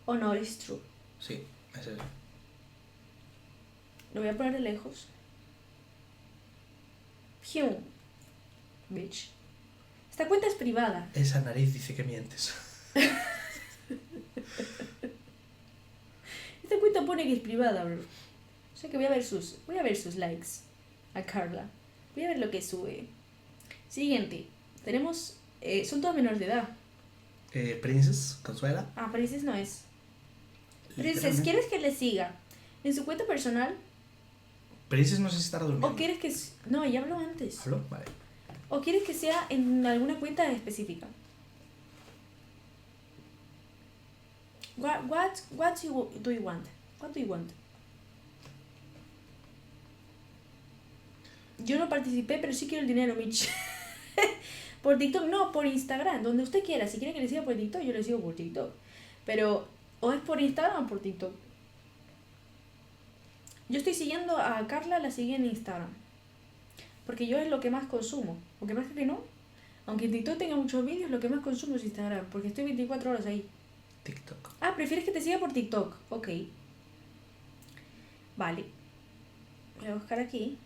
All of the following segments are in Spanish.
o no es true. Sí, es eso. Lo voy a poner de lejos. Pium. Bitch. Esta cuenta es privada. Esa nariz dice que mientes. Esta cuenta pone que es privada, bro. O sea que voy a ver sus likes a Carla. Voy a ver lo que sube. Siguiente. Tenemos... son todos menores de edad. Princess, Consuela. Ah, Princess no es. Princess, Literalmente. ¿quieres que le siga en su cuenta personal? Princess no sé si estará durmiendo. ¿O quieres que... No, ya habló antes. ¿Hablo? Vale. ¿O quieres que sea en alguna cuenta específica? What do you want? What do you want? Yo no participé, pero sí quiero el dinero, Mitch. Por TikTok, no, por Instagram, donde usted quiera. Si quiere que le siga por TikTok, yo le sigo por TikTok. Pero, o es por Instagram o por TikTok. Yo estoy siguiendo a Carla, la sigue en Instagram. Porque yo es lo que más consumo. Porque pasa que no. Aunque en TikTok tenga muchos vídeos, lo que más consumo es Instagram. Porque estoy 24 horas ahí. TikTok. Ah, prefieres que te siga por TikTok. Ok. Vale. Voy a buscar aquí.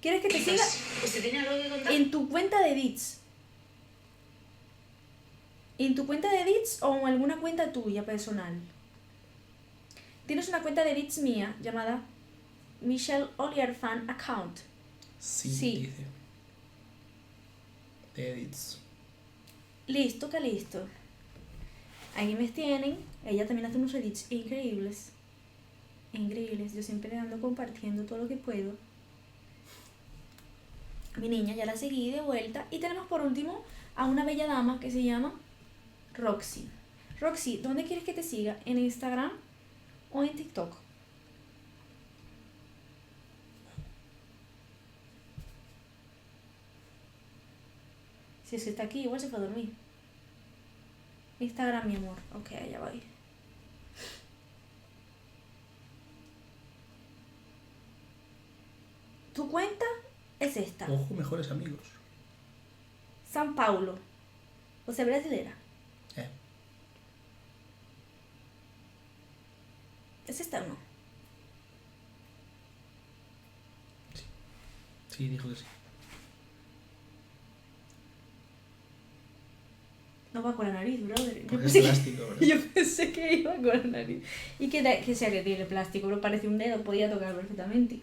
¿Quieres que te siga ¿Usted tiene algo que contar? en tu cuenta de edits? ¿En tu cuenta de edits o en alguna cuenta tuya personal? Tienes una cuenta de edits mía llamada Michelle Oliar Fan Account. Sí, Sí. dice. Edits. Listo, que listo. Ahí me tienen. Ella también hace unos edits increíbles. Increíbles. Yo siempre ando compartiendo todo lo que puedo. Mi niña ya la seguí de vuelta. Y tenemos por último a una bella dama que se llama Roxy. Roxy, ¿dónde quieres que te siga? ¿En Instagram o en TikTok? Si es que está aquí, igual se fue a dormir. Instagram, mi amor. Ok, allá va a ir. Tu cuenta es esta. Ojo, mejores amigos. San Paulo. O sea, brasilera. ¿Es esta o no? Sí, dijo que sí. No va con la nariz, brother. Porque es plástico, ¿verdad? Yo pensé que iba con la nariz. Y que sea que tiene plástico, pero parece un dedo, podía tocar perfectamente.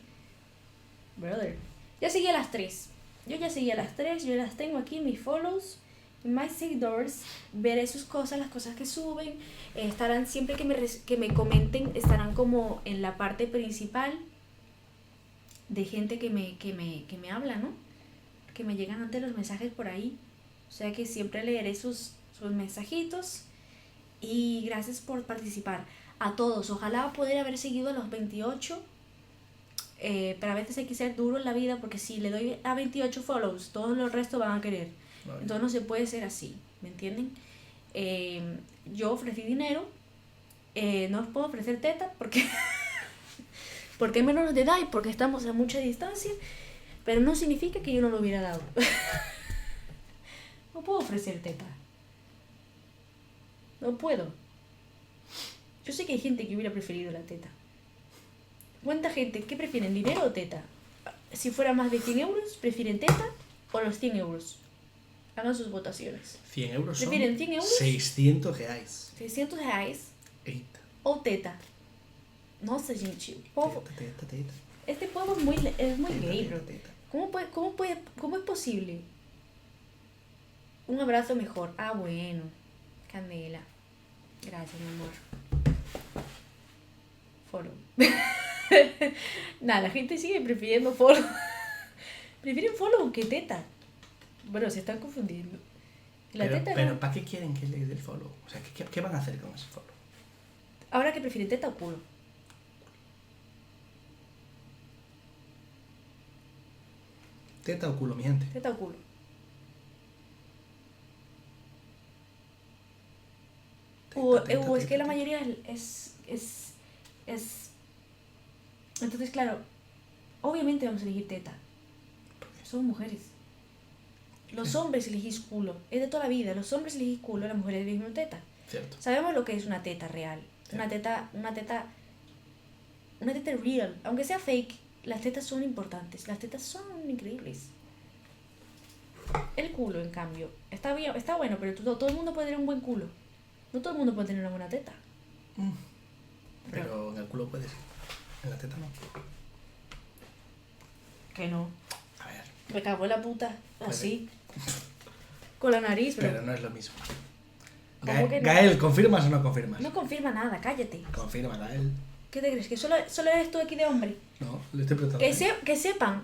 Brother. Ya seguí a las 3. Yo ya seguí a las 3, yo las tengo aquí, mis follows, mis seguidores. Veré sus cosas, las cosas que suben. Estarán, siempre que me comenten, estarán como en la parte principal de gente que me habla, ¿no? Que me llegan antes los mensajes por ahí. O sea que siempre leeré sus mensajitos. Y gracias por participar. A todos. Ojalá poder haber seguido a los 28. Pero a veces hay que ser duro en la vida. Porque si le doy a 28 follows, todos los restos van a querer. Vale. Entonces no se puede ser así. ¿Me entienden? Yo ofrecí dinero. No os puedo ofrecer teta porque... porque es menor de edad y porque estamos a mucha distancia. Pero no significa que yo no lo hubiera dado. No puedo ofrecer teta. No puedo. Yo sé que hay gente que hubiera preferido la teta. ¿Cuánta gente? ¿Qué prefieren? ¿Dinero o teta? Si fuera más de 100 euros, ¿prefieren teta o los 100 euros? Hagan sus votaciones. 100 euros son ¿Prefieren 100 euros? 600 reais. 600 reais Eita. o teta. Nossa, gente. O povo... Teta. Este pueblo es muy gay, bro. Teta. ¿Cómo es posible? Un abrazo mejor. Ah, bueno. Candela. Gracias, mi amor. Follow. Nada, la gente sigue prefiriendo follow. Prefieren follow que teta. Bueno, se están confundiendo. La teta Pero no. ¿para qué quieren que les dé el follow? O sea, ¿qué van a hacer con ese follow? Ahora que prefieren teta o culo. ¿Teta o culo, mi gente? Teta o culo. Teta, Es que la teta. mayoría es... Entonces, claro, obviamente vamos a elegir teta. ¿Por qué? Son mujeres. Los hombres elegís culo. Es de toda la vida. Los hombres elegís culo, las mujeres elegís teta. Cierto. Sabemos lo que es una teta real. Sí. Una teta real. Aunque sea fake, las tetas son importantes. Las tetas son increíbles. El culo, en cambio, está bien, está bueno, pero todo el mundo puede tener un buen culo. No todo el mundo puede tener una buena teta. Pero en el culo puedes. En la teta no. Que no. A ver. Me cago en la puta. Así. Con la nariz, Pero no es lo mismo. ¿Cómo que no? Gael, ¿confirmas o no confirmas? No confirma nada, cállate. Confirma, Gael. ¿Qué te crees? ¿Que solo eres tú aquí de hombre? No, le estoy preguntando. Que sepan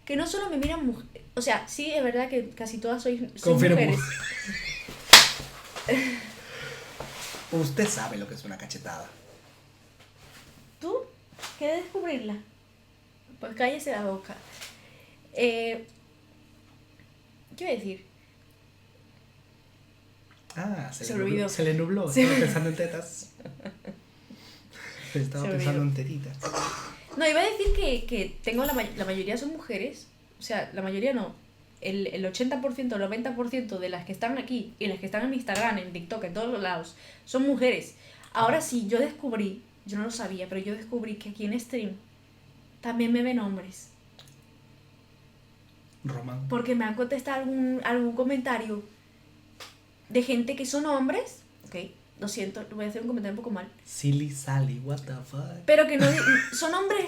que no solo me miran mujeres. O sea, sí, es verdad que casi todas sois Confirmo. mujeres. Usted sabe lo que es una cachetada. ¿Tú? ¿Quieres descubrirla? Pues cállese la boca. ¿Qué iba a decir? Ah, Se olvidó. Se le nubló. Se- Estaba pensando en tetas. Estaba Se pensando olvidó. en tetitas. No, iba a decir que tengo la mayoría son mujeres. O sea, la mayoría no. El 80%, el 90% de las que están aquí y las que están en Instagram, en TikTok, en todos los lados, son mujeres. Ahora sí, yo descubrí, yo no lo sabía, pero yo descubrí que aquí en stream también me ven hombres. Román. Porque me han contestado algún comentario de gente que son hombres. Ok, lo siento, voy a hacer un comentario un poco mal. Silly Sally, what the fuck. Pero que no son hombres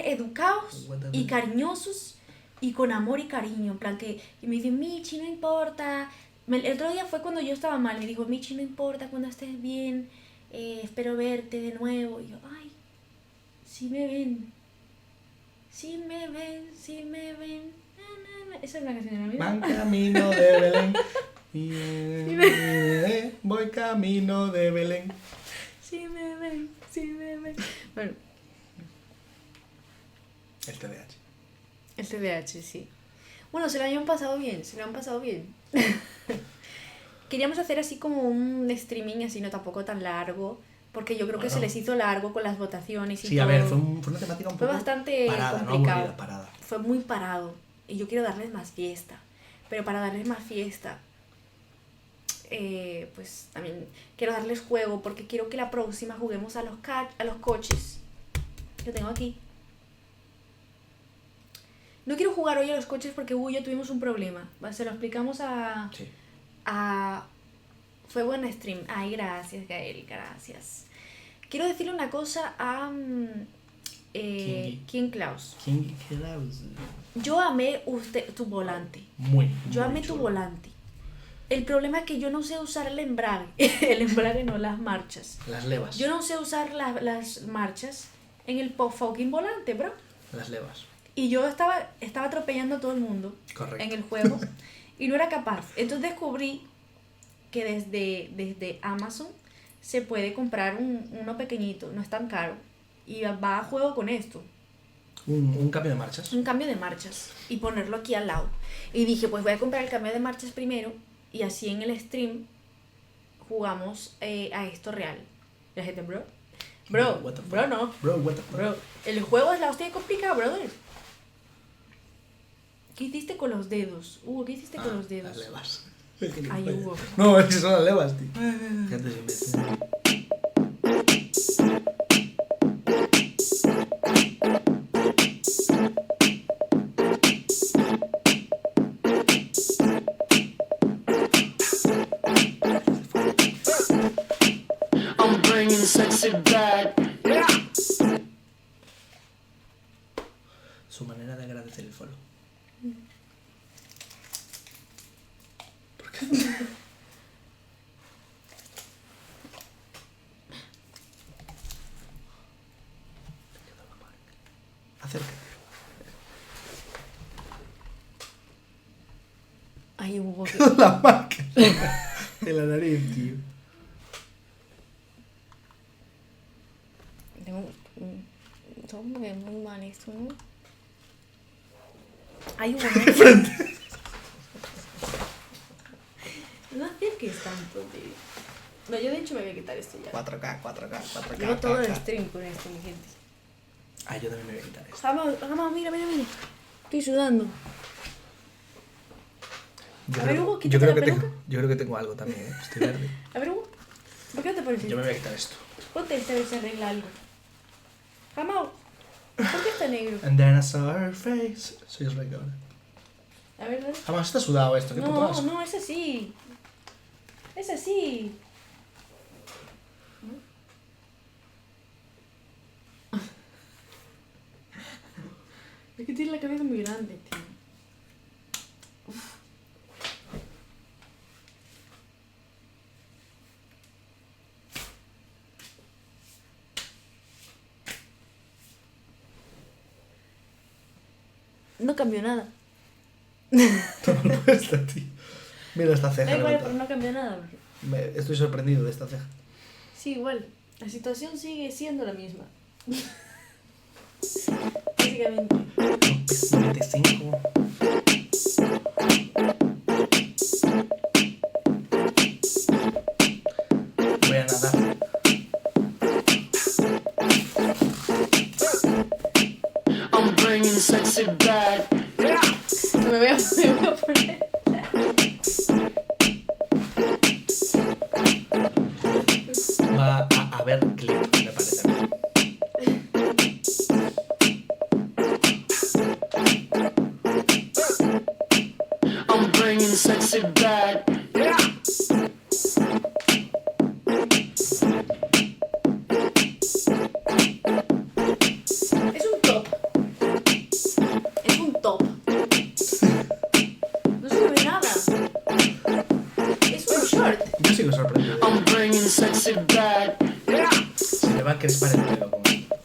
educados What the y fuck. cariñosos y con amor y cariño. En plan que y me dicen, Michi, no importa. El otro día fue cuando yo estaba mal. Me dijo, Michi, no importa, cuando estés bien, espero verte de nuevo. Y yo, ay, sí me ven. Sí me ven, sí me ven. Na, na, na. Esa es una canción de mi vida. Van camino de Belén. Voy camino de Belén. Sí me ven, sí me ven. Bueno, El TDAH. el TDAH, sí. Bueno, se lo han pasado bien, Queríamos hacer así como un streaming así, no tampoco tan largo, porque yo creo que Bueno. se les hizo largo con las votaciones y Sí, todo. a ver, fue una temática un Fue poco bastante parada, complicado. no aburrida, parada. Fue muy parado y yo quiero darles más fiesta, pero para darles más fiesta, pues también quiero darles juego, porque quiero que la próxima juguemos a los coches. Lo tengo aquí. No quiero jugar hoy a los coches porque Hugo y yo tuvimos un problema. Se lo explicamos Sí. Fue buen stream. Ay, gracias, Gael, gracias. Quiero decirle una cosa a King Klaus. King Klaus. Yo amé tu volante. Muy. Yo muy amé tu chulo. volante. El problema es que yo no sé usar el embrague. El embrague no, las marchas. Las levas. Yo no sé usar las marchas en el fucking volante, bro. Las levas. Y yo estaba atropellando a todo el mundo Correcto. en el juego y no era capaz. Entonces descubrí que desde Amazon se puede comprar uno pequeñito, no es tan caro. Y va a juego con esto, Un cambio de marchas. un cambio de marchas, y ponerlo aquí al lado. Y dije, pues voy a comprar el cambio de marchas primero y así en el stream jugamos a esto real. Y la gente, bro, What the fuck? bro, no. Bro, what the fuck? Bro, el juego es la hostia de complicado, brother. ¿Qué hiciste con los dedos? Hugo, ¿qué hiciste con los dedos? Las levas. Ay, Hugo. No, es que son las levas, tío. Gente sin imbécil. I'm bringing sexy back. Su manera de agradecer el follow. ¿Por qué? Acércate. Ay, Hugo, que... La marca de la nariz, tío. tengo como que muy mal esto, ¿no? Ay, Hugo, no acerques tanto, tío. No, yo de hecho me voy a quitar esto ya. 4K, 4K, 4K. Llevo todo el 4K. stream con esto, mi gente. Ah, yo también me voy a quitar esto. Vamos, mira. Estoy sudando. Yo A ver, creo- Hugo, yo quítate creo la que peluca. yo creo que tengo algo también, ¿eh? Estoy verde. A ver, Hugo. ¿Por qué no te pones Yo esto? me voy a quitar esto. Ponte este a ver si arregla algo. Jamao. ¿Por qué está negro? And then I saw her face. Soy Shrek ahora. A ver, dale. Jamás está sudado esto, qué puto No, asco. no, es así. Es así. Es que tiene la cabeza muy grande, tío. Uf. No cambió nada. Todo mal puesta, tío. Mira esta ceja. Da igual, levantada. pero no cambió nada. Estoy sorprendido de esta ceja. Sí, igual. La situación sigue siendo la misma. Básicamente. 95. Voy a nadar. I'm bringing sexy back. Me voy a poner. Va a haber clip, me parece a mí. I'm bringing sexy back. Es un top. Es un top. No se ve nada. Es un short. Yo sigo sorprendido. I'm bringing sexy back. Se me va a crespar el pelo con esto.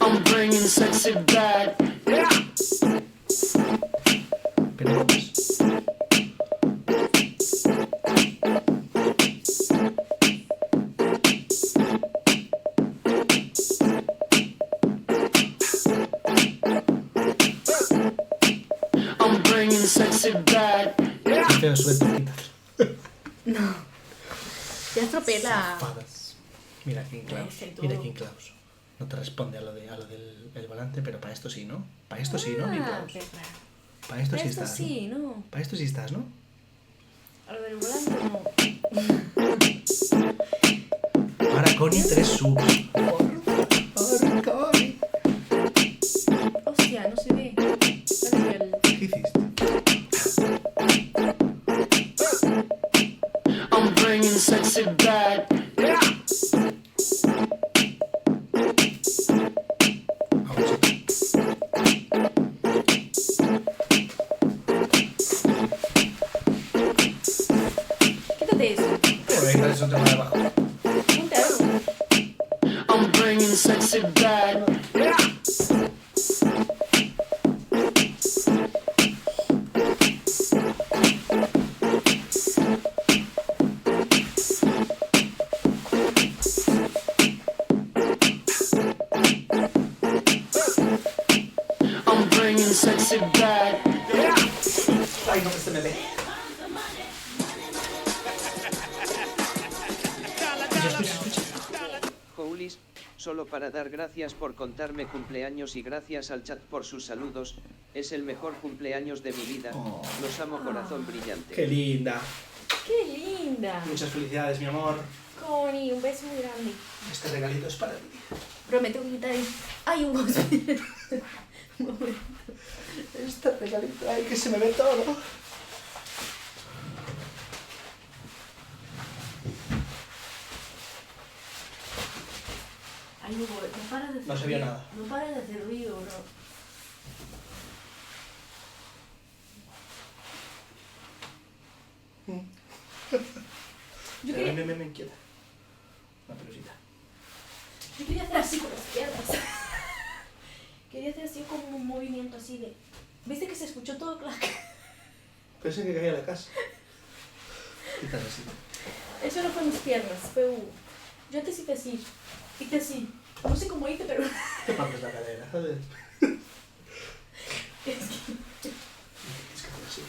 I'm bringing sexy back. Pero vamos. I'm bringing sexy back. Qué feo suelto, quítalo. No. Ya estropela. Fadas. Mira King Klaus. Ese tú. Mira King Klaus. No te responde a lo del el volante, pero para esto sí, ¿no? Para esto sí, ¿no, King Klaus? perra. Para esto sí Esto estás, sí, ¿no? ¿no? Para esto sí estás, ¿no? A lo del volante no. Ahora Connie 3 subs. Por favor, Connie. Hostia, no se ve. Dale el... ¿Qué hiciste? I'm bringing sexy back. Vamos. Quítate eso. Voy a quitar eso tema de abajo. Ponte algo. I'm bringing sexy back. I'm bringing sexy back. Ay, no, que se me ve. Escucha. Joulis, solo para dar gracias por contarme cumpleaños y gracias al chat por sus saludos, es el mejor cumpleaños de mi vida, Oh. los amo corazón brillante. Qué linda. ¡Qué linda! Muchas felicidades, mi amor. Connie, un beso muy grande. Este regalito es para ti. Pero me tengo que quitar esto. ¡Ay, un gozo! Un momento. Este regalito, ay, que se me ve todo. Ay, Hugo, no paras de hacer No se vio ruido. nada. No paras de hacer ruido, bro. Yo quería, Me inquieta. Una pelusita. yo quería hacer así con las piernas. Quería hacer así como un movimiento así de... ¿Viste que se escuchó todo clac? Pensé que caía la casa. Quítalo así. Eso no fue mis piernas, fue Hugo. Yo antes hice así. Hice así. No sé cómo hice, pero... Te partes la cadera, joder. Es que... Es que hacer así.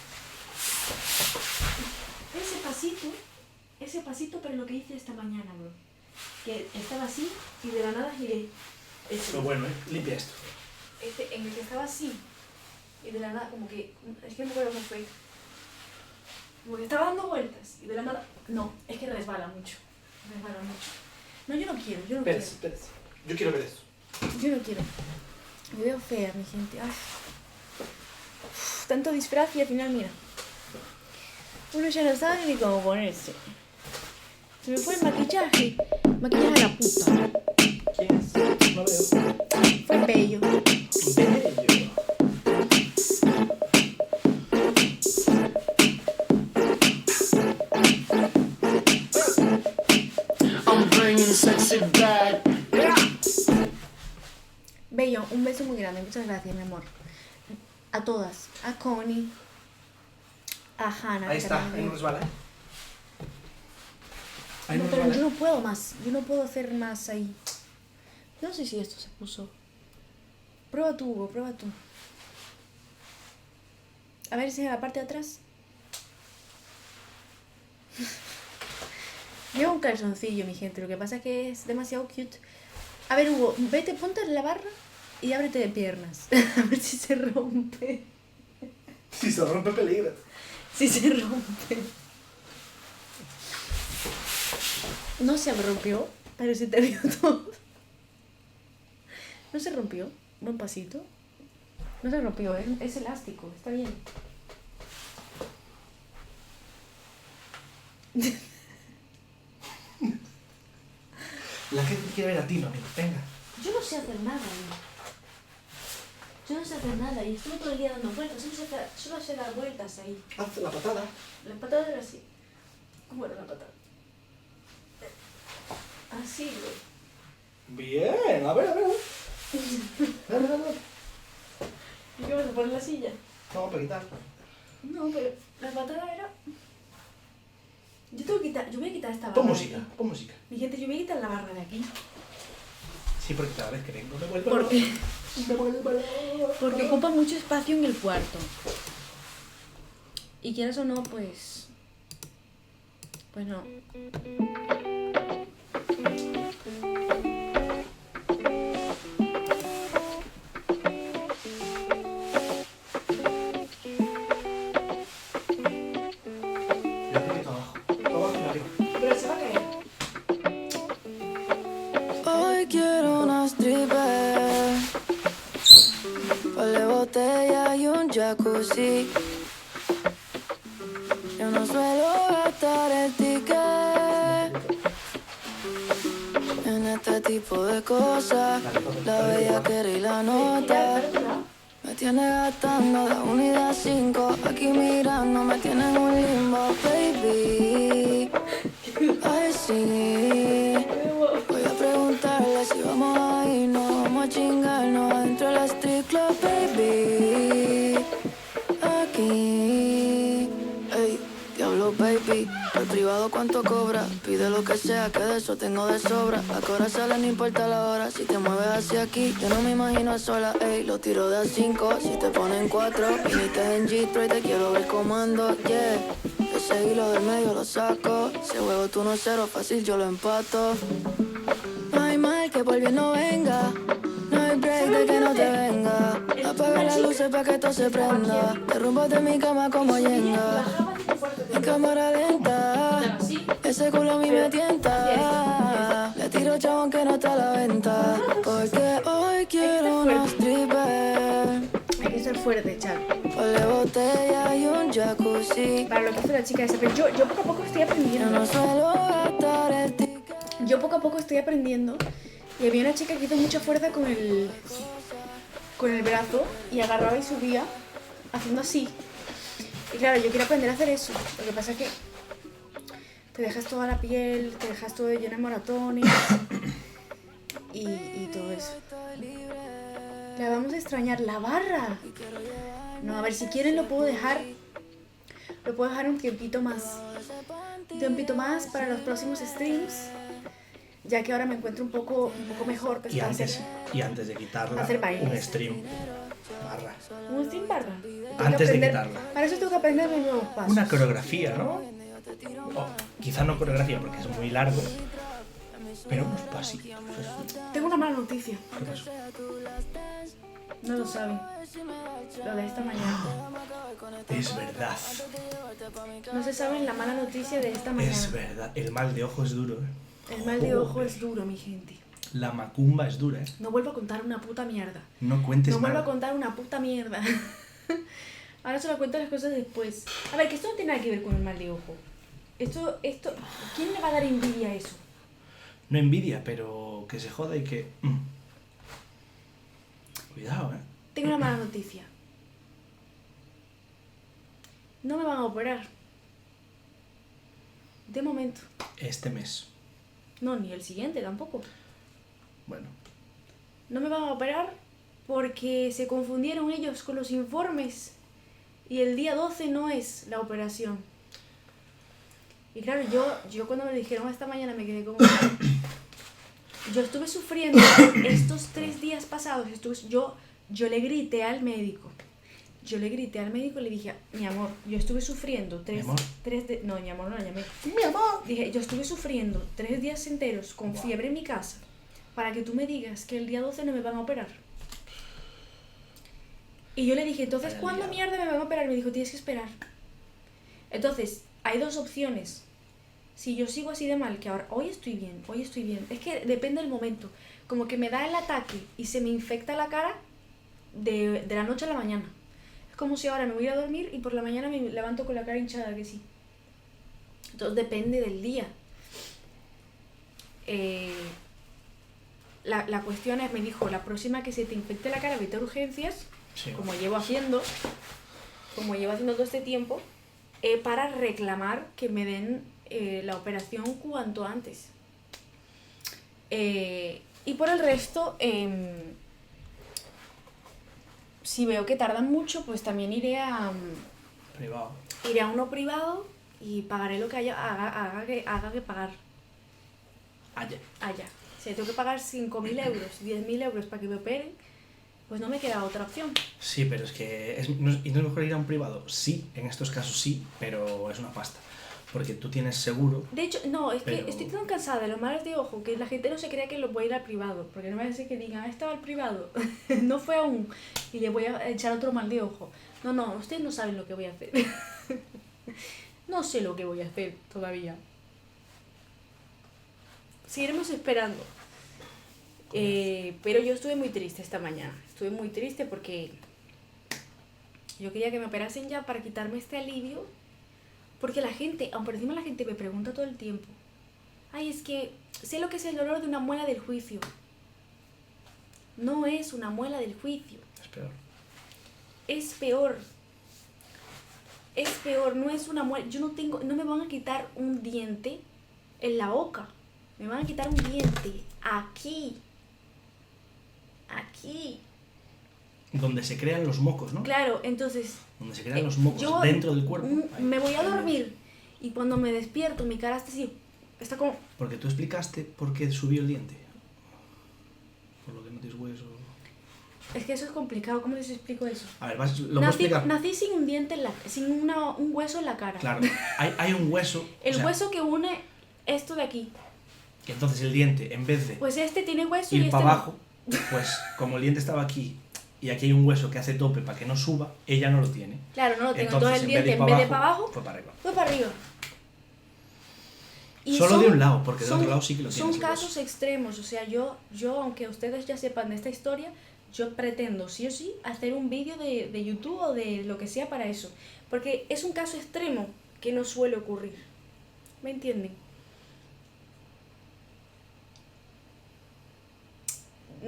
pasito, pero lo que hice esta mañana, bro. Que estaba así y de la nada giré. Lo bueno, limpia esto. En el que estaba así y de la nada, como que. Es que no me acuerdo cómo fue. Como que estaba dando vueltas y de la nada. No, es que resbala mucho. Resbala mucho. No, yo no quiero, yo no quiero. Espérate. Yo quiero ver esto. Yo no quiero. Me veo fea, mi gente. Ay. Uf, tanto disfraz y al final, mira. Uno ya no sabe ni cómo ponerse. Se me fue el maquillaje. Maquillaje a la puta. ¿Quién es? No veo. Fue bello. Bello. I'm bringing sexy back. Bello, un beso muy grande. Muchas gracias, mi amor. A todas. A Connie. A Hannah. Ahí que está, también ahí no me- resbala. Ahí No, no pero yo resbala. no puedo más. Yo no puedo hacer más ahí. No sé si esto se puso. Prueba tú, Hugo, prueba tú. A ver si en la parte de atrás. Lleva un calzoncillo, mi gente. Lo que pasa es que es demasiado cute. A ver, Hugo, vete, ponte en la barra y ábrete de piernas. A ver si se rompe. Si se rompe, peligra. Si se rompe. No se rompió, pero se te vio todo. No se rompió. Buen pasito. No se rompió, es elástico, está bien. La gente quiere ver a ti, no, amigo. Venga. Yo no sé hacer nada, Yo no sé hacer nada y estuve todo el día dando vueltas. Solo sé dar vueltas ahí. Haz la patada. La patada era así. ¿Cómo era la patada? Así, güey. Bien, a ver. Dale. ¿Y qué vas a poner en la silla? Vamos a quitar. No, pero la patada era... Yo voy a quitar esta barra. Pon de música, aquí. pon música. Mi gente, yo voy a quitar la barra de aquí. Sí, porque cada vez que vengo me vuelvo Porque, Me vuelvo loco. porque ocupa mucho espacio en el cuarto. Y quieras o no, pues... Pues no. Yo te quito abajo. Abajo y arriba. Pero se va a caer. Hoy quiero una stripper, par de botella y un jacuzzi. Yo no suelo gastar el ticket en este tipo de cosas. La bellaquera y la nota me tiene gastando de 1 y de 5. Aquí mirando me tienen un limbo, baby. Ay, sí. Voy a preguntarle si vamos a irnos, vamos a chingarnos adentro de la street club, baby. Aquí, ey, diablo, baby. Por privado, ¿cuánto cobra? Pide lo que sea, que de eso tengo de sobra. La cobra sale, no importa la hora. Si te mueves hacia aquí, yo no me imagino a sola, ey. Lo tiro de a 5, si te ponen 4. Viniste en G-Tro y te quiero ver comando, yeah. Ese hilo del medio lo saco. Ese huevo tú no cero, fácil yo lo empato. No hay mal que por bien no venga. No hay break de que no te venga. Apaga las luces pa' que esto se prenda. Derrumbas de mi cama como yenga. En cámara lenta. Ese culo a mí me tienta. Le tiro chabón que no está a la venta. Porque hoy quiero una stripper. Hay que ser fuerte, chaval. Par de botella y un jacuzzi. Para lo que hace la chica esa. Pero yo poco a poco estoy Yo aprendiendo. no suelo gastar el ticket. Yo poco a poco estoy aprendiendo. Y había una chica que hizo mucha fuerza con el brazo y agarraba y subía haciendo así. Y claro, yo quiero aprender a hacer eso. Lo que pasa es que te dejas toda la piel, te dejas todo lleno de moratones y todo eso. La vamos a extrañar, la barra. No, a ver, si quieren lo puedo dejar. Lo puedo dejar un tiempito más. Un tiempito más para los próximos streams. Ya que ahora me encuentro un poco mejor. Pues, Y para antes, hacer y antes de quitarla, hacer bailes. un stream. Barra. un stream barra. Tengo que Antes de aprender- quitarla. Para eso tengo que aprender mis nuevos pasos. Una coreografía, ¿no? quizá no coreografía porque es muy largo, pero unos pasitos. Tengo una mala noticia. ¿Qué pasó? No lo saben. Lo de esta mañana. Es verdad. No se saben la mala noticia de esta mañana. Es verdad. El mal de ojo es duro, ¿eh? El mal de ojo Joder. es duro, mi gente. La macumba es dura, ¿eh? No vuelvo a contar una puta mierda. No cuentes No vuelvo nada. a contar una puta mierda. Ahora solo cuento las cosas después. A ver, que esto no tiene nada que ver con el mal de ojo. Esto... ¿Quién le va a dar envidia a eso? No envidia, pero que se joda y que... Cuidado, ¿eh? Tengo una mala noticia. No me van a operar. De momento. Este mes. No, ni el siguiente tampoco. Bueno, No me van a operar porque se confundieron ellos con los informes. Y el día 12 no es la operación. Y claro, yo cuando me lo dijeron esta mañana me quedé como... Yo estuve sufriendo estos 3 días pasados. Yo le grité al médico. Yo le grité al médico y le dije, mi amor, yo estuve sufriendo no, mi amor no la llamé. ¡mi amor! Dije, yo estuve sufriendo 3 días enteros con fiebre en mi casa para que tú me digas que el día 12 no me van a operar. Y yo le dije, entonces, Vaya ¿cuándo liada. mierda me van a operar? Y me dijo, tienes que esperar. Entonces, hay 2 opciones. Si yo sigo así de mal, que ahora, hoy estoy bien. Es que depende del momento. Como que me da el ataque y se me infecta la cara de la noche a la mañana. Es como si ahora me voy a dormir y por la mañana me levanto con la cara hinchada, que sí. Entonces depende del día. La cuestión es, me dijo, la próxima que se te infecte la cara, vete a urgencias, Sí. como llevo haciendo todo este tiempo, para reclamar que me den la operación cuanto antes. Y por el resto, si veo que tardan mucho, pues también iré a uno privado y pagaré lo que haga que pagar allá. Si tengo que pagar 5.000 euros, 10.000 euros para que me operen, pues no me queda otra opción. Sí, pero es que... ¿Y no es mejor ir a un privado? Sí, en estos casos sí, pero es una pasta. Porque tú tienes seguro... De hecho, no, es Pero- que estoy tan cansada de los males de ojo que la gente no se crea que lo voy a ir al privado. Porque no me hace que digan, estaba al privado, no fue aún, y le voy a echar otro mal de ojo. No, ustedes no saben lo que voy a hacer. No sé lo que voy a hacer todavía. Seguiremos esperando. Pero yo estuve muy triste esta mañana. Estuve muy triste porque yo quería que me operasen ya para quitarme este alivio. Porque la gente, aun por encima la gente me pregunta todo el tiempo, ay, es que sé lo que es el dolor de una muela del juicio. No es una muela del juicio. Es peor. Es peor. Es peor, no es una muela. No me van a quitar un diente en la boca. Me van a quitar un diente aquí. Aquí. Donde se crean los mocos, ¿no? Claro, entonces Donde se crean los mocos, yo dentro del cuerpo. Ahí. me voy a dormir y cuando me despierto mi cara está así. Está como... Porque tú explicaste por qué subió el diente. Por lo que no tienes hueso. Es que eso es complicado. ¿Cómo les explico eso? A ver, lo puedo explicar. Nací sin un diente sin un hueso en la cara. Claro, hay un hueso. El o sea, hueso que une esto de aquí. que entonces el diente, en vez de Pues este tiene hueso y ir este para no. abajo, pues como el diente estaba aquí y aquí hay un hueso que hace tope para que no suba, ella no lo tiene. Claro, no lo tengo. Entonces el diente en vez de para abajo, fue para arriba. fue para arriba. Y Solo de un lado, porque del otro lado sí que lo tienes. Son el hueso. casos extremos. O sea, yo, aunque ustedes ya sepan de esta historia, yo pretendo sí o sí hacer un vídeo de YouTube o de lo que sea para eso. Porque es un caso extremo que no suele ocurrir. ¿Me entienden?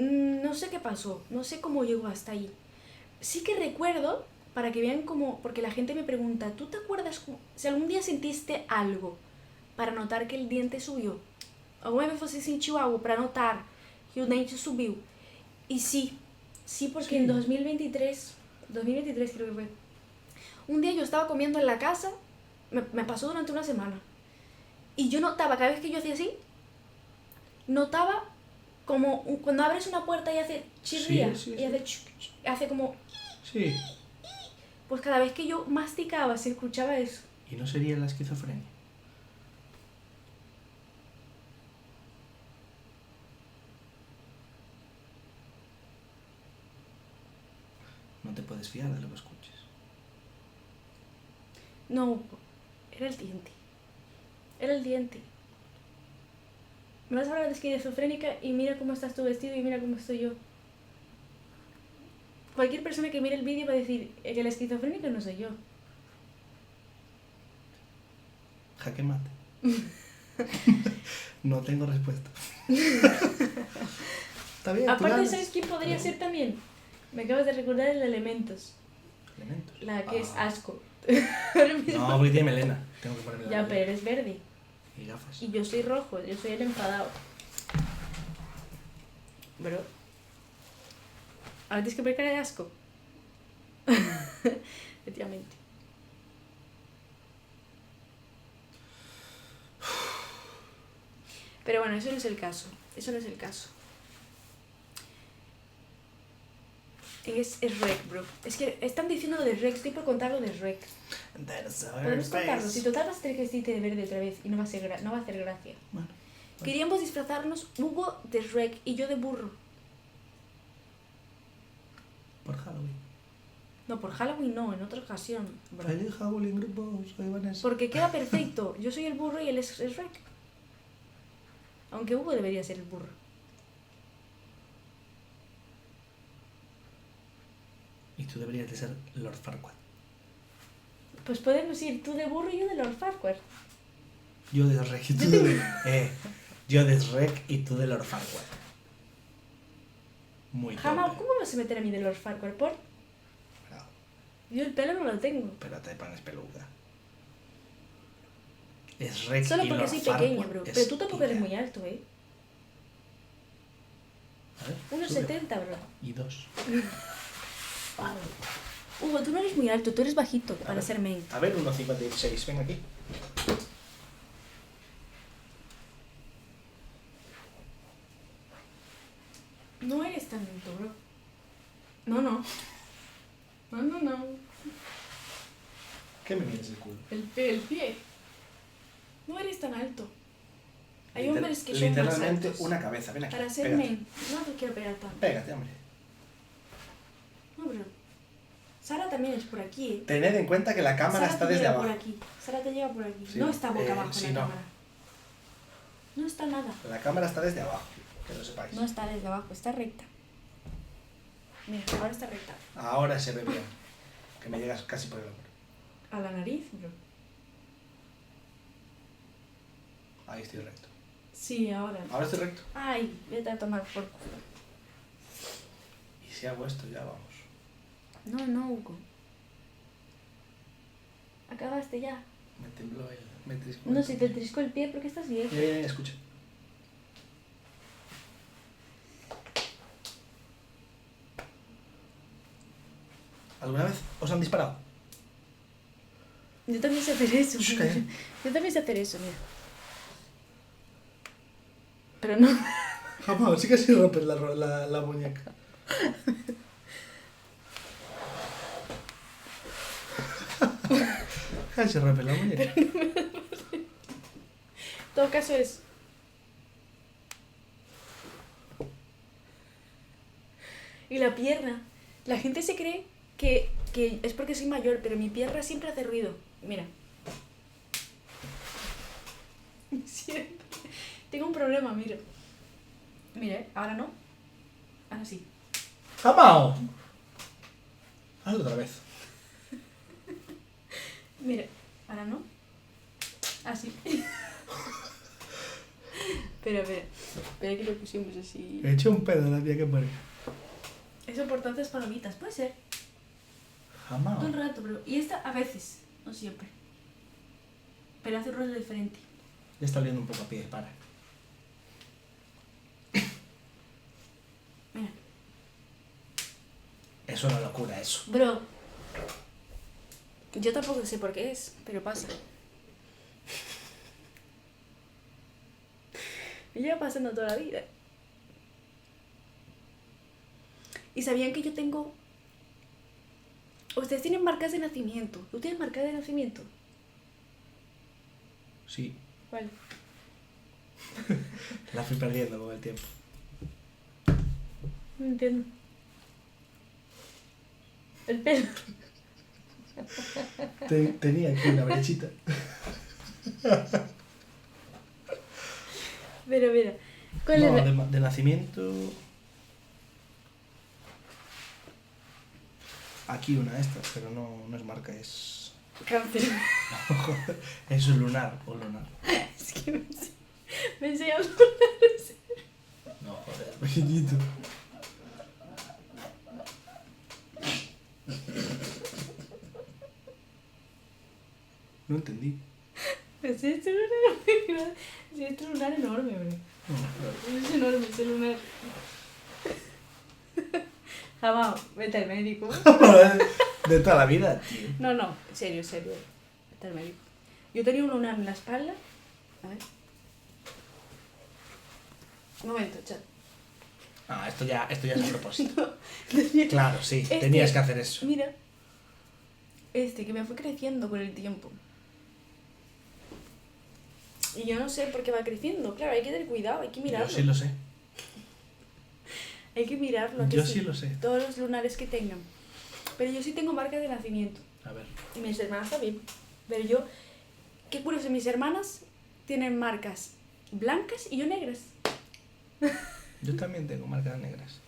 No sé qué pasó, no sé cómo llegó hasta ahí. Sí que recuerdo, para que vean cómo, porque la gente me pregunta, ¿tú te acuerdas si algún día sentiste algo para notar que el diente subiu? Alguma vez você sentiu algo para notar que o dente subiu? Y sí, porque Sí. en 2023 creo que fue, un día yo estaba comiendo en la casa, me pasó durante una semana, y yo notaba, cada vez que yo hacía así, notaba como cuando abres una puerta y hace chirría, Sí, y hace como, Sí. pues cada vez que yo masticaba se escuchaba eso. ¿Y no sería la esquizofrenia? fiar de lo que escuches. No, Hugo. Era el diente. Era el diente. Me vas a hablar de esquizofrénica y mira cómo estás tú vestido y mira cómo estoy yo. Cualquier persona que mire el vídeo va a decir que la esquizofrénica no soy yo. Jaque mate. No tengo respuesta. Está bien, tú Aparte, ganas. ¿sabes quién podría ser también? Me acabas de recordar el Elementos. Elementos. La que es Ah. asco. No, porque tiene melena. Tengo que ponerme la Ya, melena. pero eres verde. Y gafas. Y yo soy rojo, yo soy el enfadado. Bro. Ahora tienes que poner cara de asco. Efectivamente. Pero bueno, eso no es el caso. Eso no es el caso. Es Rec, bro. Es que están diciendo lo de Rec, estoy por contar lo de Rec. Podemos contarlo. Si total vas a tener que vestirte de verde otra vez y no va a hacer gracia. Bueno, Queríamos disfrazarnos Hugo de Shrek y yo de burro. por Halloween. No, por Halloween no, en otra ocasión. Bro. Feliz Halloween, grupo. Soy Vanessa. Porque queda perfecto. Yo soy el burro y él es Shrek. Aunque Hugo debería ser el burro. Y tú deberías de ser Lord Farquaad. Pues podemos ir tú de burro y yo de Lord Farquaad. Yo de Shrek y tú de... yo de Shrek y tú de Lord Farquaad. Muy Jamás, tope. ¿cómo vas a meter a mí de Lord Farquaad? Por... Bravo. Yo el pelo no lo tengo. Pero te pones peluda. Es Shrek Solo y porque Lord soy pequeña, Farquaad bro. es Pero tú tampoco eres tía. muy alto, ¿eh? A ver, 1,70, bro. y 2. Hugo, tú no eres muy alto, tú eres bajito para ver. ser main. A ver, 1,56. Ven aquí. No eres tan alto, bro. No, no. No, no, no. ¿Qué me miras el culo? El pie. No eres tan alto. Hay Liter- hombres que son más literalmente altos. una cabeza. Ven aquí. Para ser pégate. main. No te quiero pegar tanto. Pégate, hombre. No, bro. Sara también es por aquí, ¿eh? Tened en cuenta que la cámara Sara está te desde llega abajo. por aquí. Sara te llega por aquí. Sí, No está boca abajo sí, la no. cámara. No está nada. La cámara está desde abajo, que lo sepáis. No está desde abajo, está recta. Mira, ahora está recta. Ahora se ve bien. Que me llegas casi por el hombro. A la nariz, bro. Ahí estoy recto. Sí, ahora. Ahora estoy recto. Ay, vete a tomar por culo. Y si hago esto, ya vamos. No, no, Hugo. Acabaste ya. Me tembló el... Me triscó No, el si te tobillo. trisco el pie porque estás bien. Mira, mira, mira, escucha. ¿Alguna vez os han disparado? Yo también sé hacer eso. Shh, mira. calla. Yo también sé hacer eso, mira. Pero no. Jamás, sí que sí rompes la muñeca. Casi rompes la muñeca. En todo caso es. Y la pierna. La gente se cree que es porque soy mayor, pero mi pierna siempre hace ruido. Mira. Siempre. Tengo un problema, mira. Mira, ahora no. Ahora sí. ¡Jamao! Hazlo otra vez. Mira, ahora no. Así. Espera que lo pusimos así. He hecho un pedo la tía que pone. Eso por tantas palomitas, puede ser. Jamao. Todo el rato, bro. Y esta a veces, no siempre. Pero hace un rollo diferente. Ya está oliendo un poco a pie, para. Mira. Es una locura eso. Bro. Yo tampoco sé por qué es, pero pasa. Me lleva pasando toda la vida. ¿Y sabían que yo tengo... Ustedes tienen marcas de nacimiento. ¿Tú tienes marca de nacimiento? Sí, Vale. la fui perdiendo con el tiempo. No entiendo. El pelo. Tenía aquí una brechita. Pero mira, ¿cuál No, es? de nacimiento... Aquí una de estas, pero no es marca, es... Cáncer. Es lunar o lunar. Es que me enseñan No, joder, pequeñito. No entendí. Pues este lunar, sí, este lunar enorme, bro. Es enorme ese lunar. Jamás, vete al médico. De toda la vida, tío. No, en serio, vete al médico. Yo tenía un lunar en la espalda. A ver. Un momento, chat. Ah, esto ya es a propósito. Tenía- Claro, sí, Este- tenías que hacer eso. Mira. Que me fue creciendo con el tiempo. Y yo no sé por qué va creciendo. Claro, hay que tener cuidado, hay que mirarlo. Yo sí lo sé. Hay que mirarlo. ¿a que Yo sí lo sé. Todos los lunares que tengan. Pero yo sí tengo marcas de nacimiento. A ver. Y mis hermanas también. Pero yo, qué curioso, mis hermanas tienen marcas blancas y yo negras. Yo también tengo marcas negras.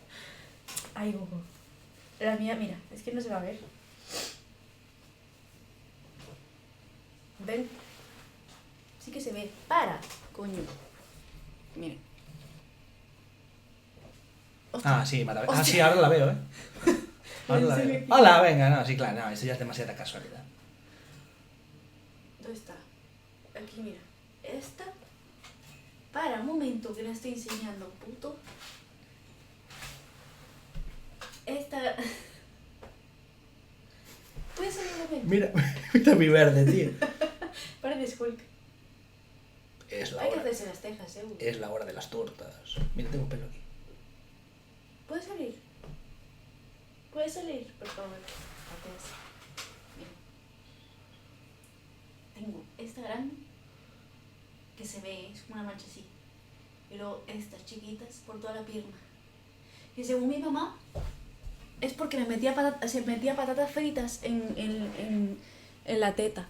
Ay, Gogo. La mía, mira, es que no se va a ver. ¿Ven? Sí que se ve. ¡Para! Coño. Miren. Ah, sí, maravilloso. Ah, Hostia. sí, ahora la veo, ¿eh? Ahora la Se veo. ve. Hola, venga, no, sí, claro, no, eso ya es demasiada casualidad. ¿Dónde está? Aquí, mira. Esta. Para, un momento que la estoy enseñando, puto. Esta. ¿Puedes salir un momento? Mira, mira mi verde, tío. Parece Hulk. Es la Hay que hora. hacerse las cejas, seguro. Es la hora de las tortas. Mira, tengo pelo aquí. ¿Puedes salir? ¿Puedes salir, por favor? Gracias. Mira. Tengo esta grande que se ve, es como una mancha así. Y luego estas chiquitas por toda la pierna. Y según mi mamá, es porque se metía patatas fritas en la teta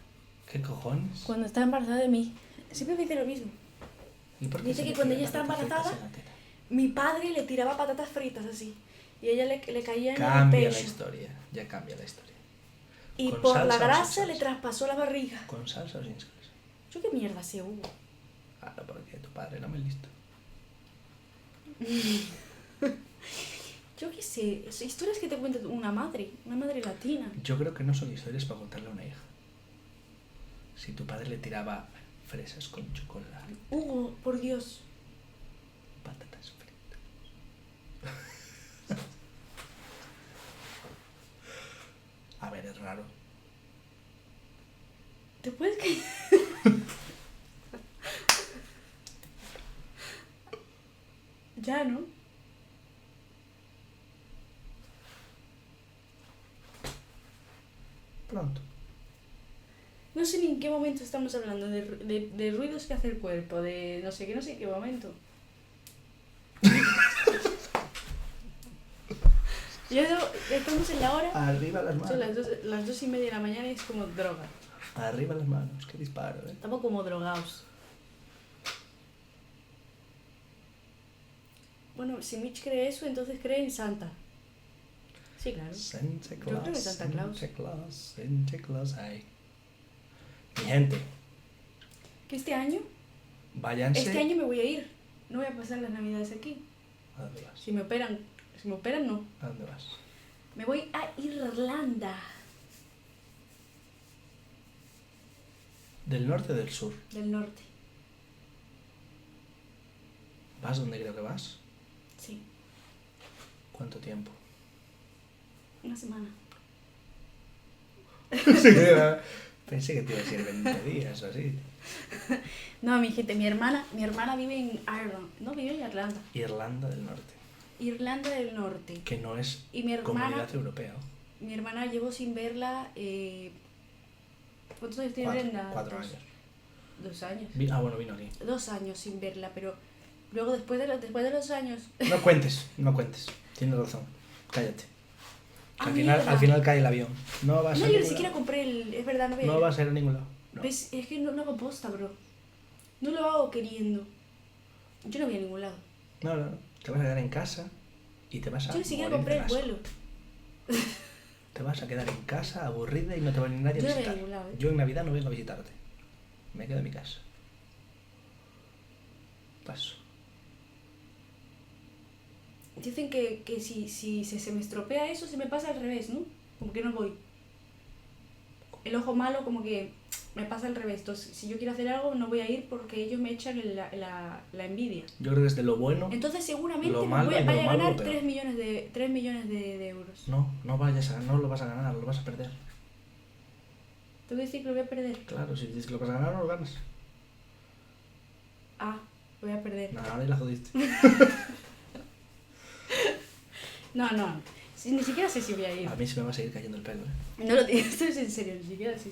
¿Qué cojones? cuando estaba embarazada de mí. Siempre me dice lo mismo. ¿Y por qué Dice se que le cuando tiran ella está patatas fritas embarazada, en la teta? mi padre le tiraba patatas fritas así. Y ella le caía en el Cambia la pecho. historia. Ya cambia la historia. Y ¿Con por salsa la o sin grasa salsa? le traspasó la barriga. ¿Con salsa o sin salsa? Yo qué mierda sé, Hugo. Claro, porque tu padre no me listo. Yo qué sé, historias que te cuenta una madre latina. Yo creo que no son historias para contarle a una hija. Si tu padre le tiraba fresas con chocolate, Hugo, por Dios. patatas fritas. A ver, es raro. ¿Te puedes creer? Ya, ¿no? Pronto. No sé ni en qué momento estamos hablando de ruidos que hace el cuerpo, de no sé qué momento. Estamos en la hora, Arriba las son manos. las 2:30 de la mañana y es como droga. Arriba las manos. Qué disparo, ¿eh? Estamos como drogados. Bueno, si Mitch cree eso, entonces cree en Santa. Sí, claro. Santa creo que Claus, Santa Claus. Santa Claus, Santa Claus. Ay. Mi gente, Que este año váyanse. me voy a ir. No voy a pasar las navidades aquí. ¿A dónde vas? Si me operan no. ¿A dónde vas? Me voy a Irlanda. ¿Del norte o del sur? Del norte. ¿Vas donde creo que vas? Sí, ¿Cuánto tiempo? una semana. Pensé que te iba a decir 20 días o así. No, mi gente, mi hermana vive en Ireland. No, vive en Irlanda. Irlanda del Norte, Irlanda del Norte. que no es Y mi hermana, comunidad europea. mi hermana llevo sin verla. ¿Cuántos años tiene Brenda? 4 Dos. años. 2 años. Bueno, vino aquí. 2 años sin verla, pero luego después de los años. No cuentes. Tienes razón. Cállate. Al mierda. final cae el avión. No va a No, ser. yo ni siquiera compré el... Es verdad, no voy a No ir. va a ser a ningún lado. No. ¿Ves? Es que no lo hago posta, bro. No lo hago queriendo. Yo no voy a ningún lado. No. Te vas a quedar en casa y te vas a. Yo ni siquiera morir compré de el asco. vuelo. Te vas a quedar en casa, aburrida y no te va a venir nadie Yo a no voy a visitar. ningún lado, ¿eh? Yo en Navidad no vengo a visitarte. Me quedo en mi casa. Paso. Dicen que si se me estropea eso, se me pasa al revés, ¿no? Como que no voy. El ojo malo como que me pasa al revés. Entonces, si yo quiero hacer algo, no voy a ir porque ellos me echan la envidia. Yo creo que es de lo bueno. Entonces seguramente Lo malo y lo vaya a malo, ganar lo peor. 3 millones de euros. No lo vas a ganar, lo vas a perder. ¿Tú decir que lo voy a perder? Claro, si dices que lo vas a ganar, no lo ganas. Ah, lo voy a perder. Nada, ahora ya la jodiste. No. Ni siquiera sé si voy a ir. A mí se me va a seguir cayendo el pelo, ¿eh? No lo digo, esto es en serio, ni siquiera sé.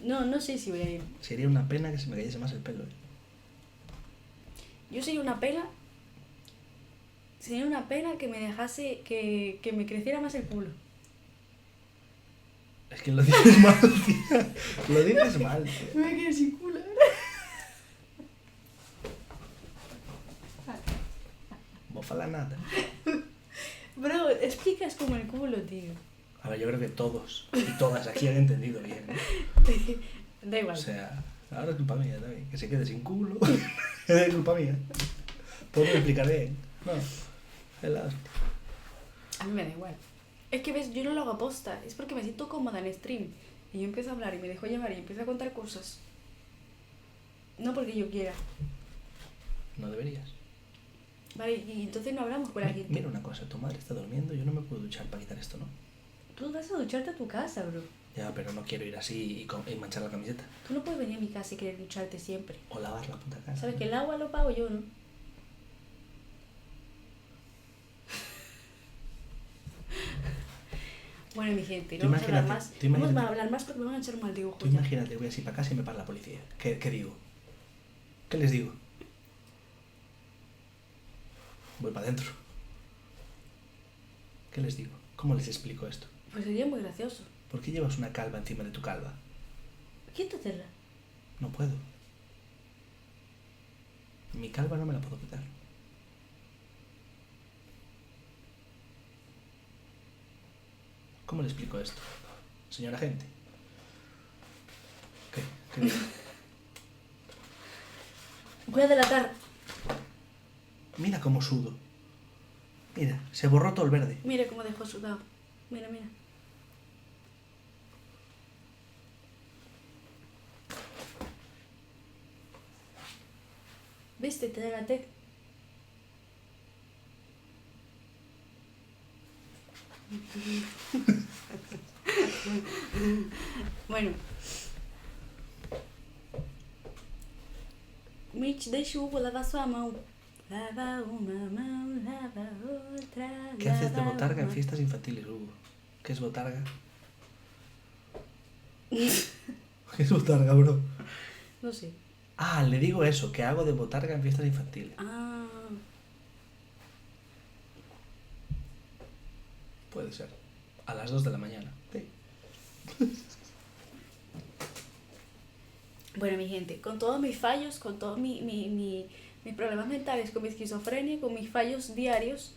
No sé si voy a ir. Sería una pena que se me cayese más el pelo, ¿eh? Yo sería una pena. Sería una pena que me dejase. Que me creciera más el culo. Es que lo dices mal, tía. Lo dices mal, tío. Me voy a quedar sin culo. Mofa la nada. Bro, explicas como el culo, tío. A ver, yo creo que todos y todas aquí han entendido bien, ¿eh? Da igual. O sea, ahora es culpa mía también. Que se quede sin culo. Es culpa mía. Puedo explicar bien. No. Es la hostia. A mí me da igual. Es que ves, yo no lo hago aposta. Es porque me siento cómoda en stream. Y yo empiezo a hablar y me dejo llevar y empiezo a contar cosas. No porque yo quiera. No deberías. Vale, y entonces no hablamos con la gente. Mira una cosa, tu madre está durmiendo, yo no me puedo duchar para quitar esto, ¿no? Tú vas a ducharte a tu casa, bro. Ya, pero no quiero ir así y manchar la camiseta. Tú no puedes venir a mi casa y querer ducharte siempre. O lavar la puta casa. Sabes que el agua lo pago yo, ¿no? Bueno, mi gente, no Tú vamos a hablar imagínate, más. tú No vamos imagínate. a hablar más porque me van a echar un mal dibujo Tú ya. imagínate, voy así para casa y me para la policía. ¿Qué digo? ¿Qué les digo? Voy para adentro. ¿Qué les digo? ¿Cómo les explico esto? Pues sería muy gracioso. ¿Por qué llevas una calva encima de tu calva? Quítatela. No puedo. Mi calva no me la puedo quitar. ¿Cómo le explico esto, señora gente? ¿Qué digo? Voy a delatar. Mira cómo sudo. Mira, se borró todo el verde. Mira cómo dejó sudado. Mira. ¿Viste? Te delaté. Bueno. Mitch, deixa o Hugo lavar sua mão. Lava uma mão, lava outra. ¿Qué haces de lava botarga en uma- fiestas infantiles, Hugo? ¿Qué es botarga? ¿Qué es botarga, bro? No sé. Ah, le digo eso, que hago de botarga en fiestas infantiles. Ah, Puede ser. A las 2 de la mañana. Sí. bueno, mi gente, con todos mis fallos, con todos mis problemas mentales, con mi esquizofrenia, con mis fallos diarios,